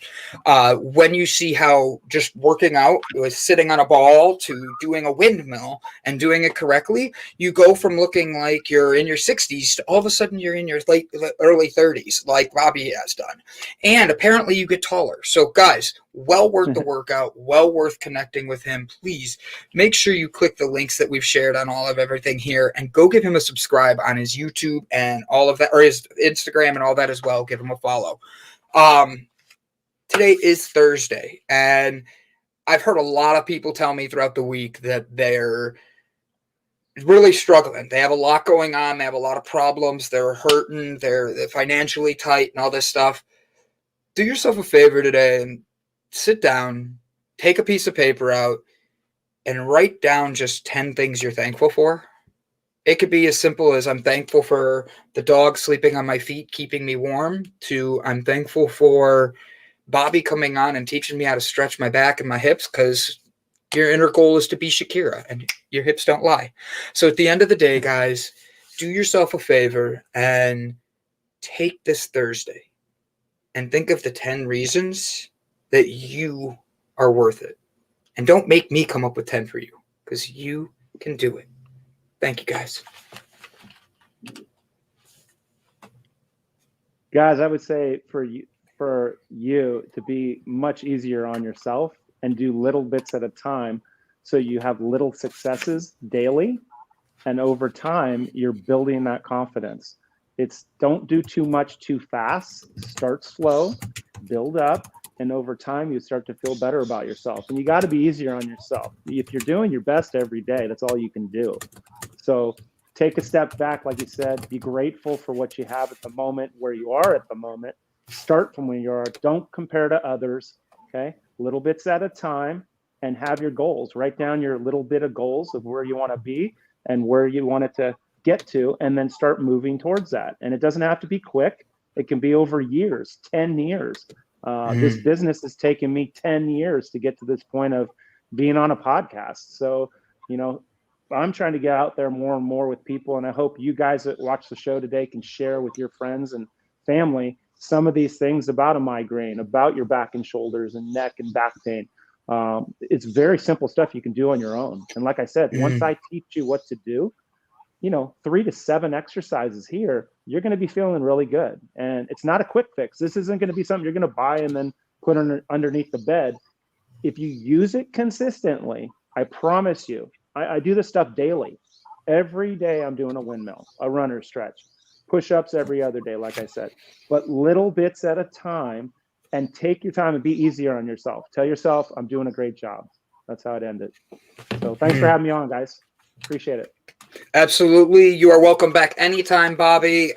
When you see how just working out with sitting on a ball to doing a windmill and doing it correctly, you go from looking like you're in your 60s to all of a sudden you're in your early 30s, like Bobby has done. And apparently you get taller. So guys, well worth the workout, well worth connecting with him. Please make sure you click the links that we've shared on all of everything here, and go give him a subscribe on his YouTube and all of that, or his Instagram and all that as well. Give him a follow. Today is Thursday, and I've heard a lot of people tell me throughout the week that they're really struggling. They have a lot going on. They have a lot of problems. They're hurting. They're financially tight and all this stuff. Do yourself a favor today and sit down, take a piece of paper out, and write down just 10 things you're thankful for. It could be as simple as I'm thankful for the dog sleeping on my feet, keeping me warm, to I'm thankful for Bobby coming on and teaching me how to stretch my back and my hips, because your inner goal is to be Shakira and your hips don't lie. So at the end of the day, guys, do yourself a favor and take this Thursday and think of the 10 reasons that you are worth it. And don't make me come up with 10 for you, because you can do it. Thank you, guys. Guys, I would say for you to be much easier on yourself and do little bits at a time, so you have little successes daily, and over time you're building that confidence. It's don't do too much too fast. Start slow, build up, and over time you start to feel better about yourself. And you got to be easier on yourself. If you're doing your best every day, that's all you can do. So take a step back, like you said, be grateful for what you have at the moment, where you are at the moment. Start from where you are. Don't compare to others, okay? Little bits at a time, and have your goals. Write down your little bit of goals of where you want to be and where you want it to get to, and then start moving towards that. And it doesn't have to be quick. It can be over years, 10 years. This business has taken me 10 years to get to this point of being on a podcast. So, I'm trying to get out there more and more with people. And I hope you guys that watch the show today can share with your friends and family some of these things about a migraine, about your back and shoulders and neck and back pain. It's very simple stuff you can do on your own. And like I said, once I teach you what to do, 3 to 7 exercises here, you're going to be feeling really good. And it's not a quick fix. This isn't going to be something you're going to buy and then put underneath the bed. If you use it consistently, I promise you, I do this stuff daily. Every day I'm doing a windmill, a runner stretch, push-ups every other day, like I said, but little bits at a time, and take your time and be easier on yourself. Tell yourself, I'm doing a great job. That's how it ended. So thanks for having me on, guys. Appreciate it. Absolutely. You are welcome back anytime, Bobby.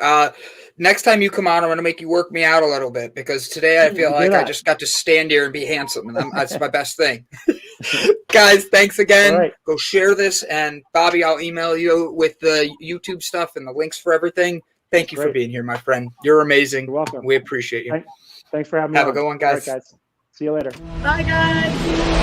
Next time you come on, I'm going to make you work me out a little bit, because today I feel like I just got to stand here and be handsome, and that's my best thing. Guys, thanks again. Right. Go share this, and Bobby, I'll email you with the YouTube stuff and the links for everything. Thank you for being here, my friend. You're amazing. You're welcome. We appreciate you. Thanks for having me. Have a good one, guys. All right, guys. See you later. Bye, guys.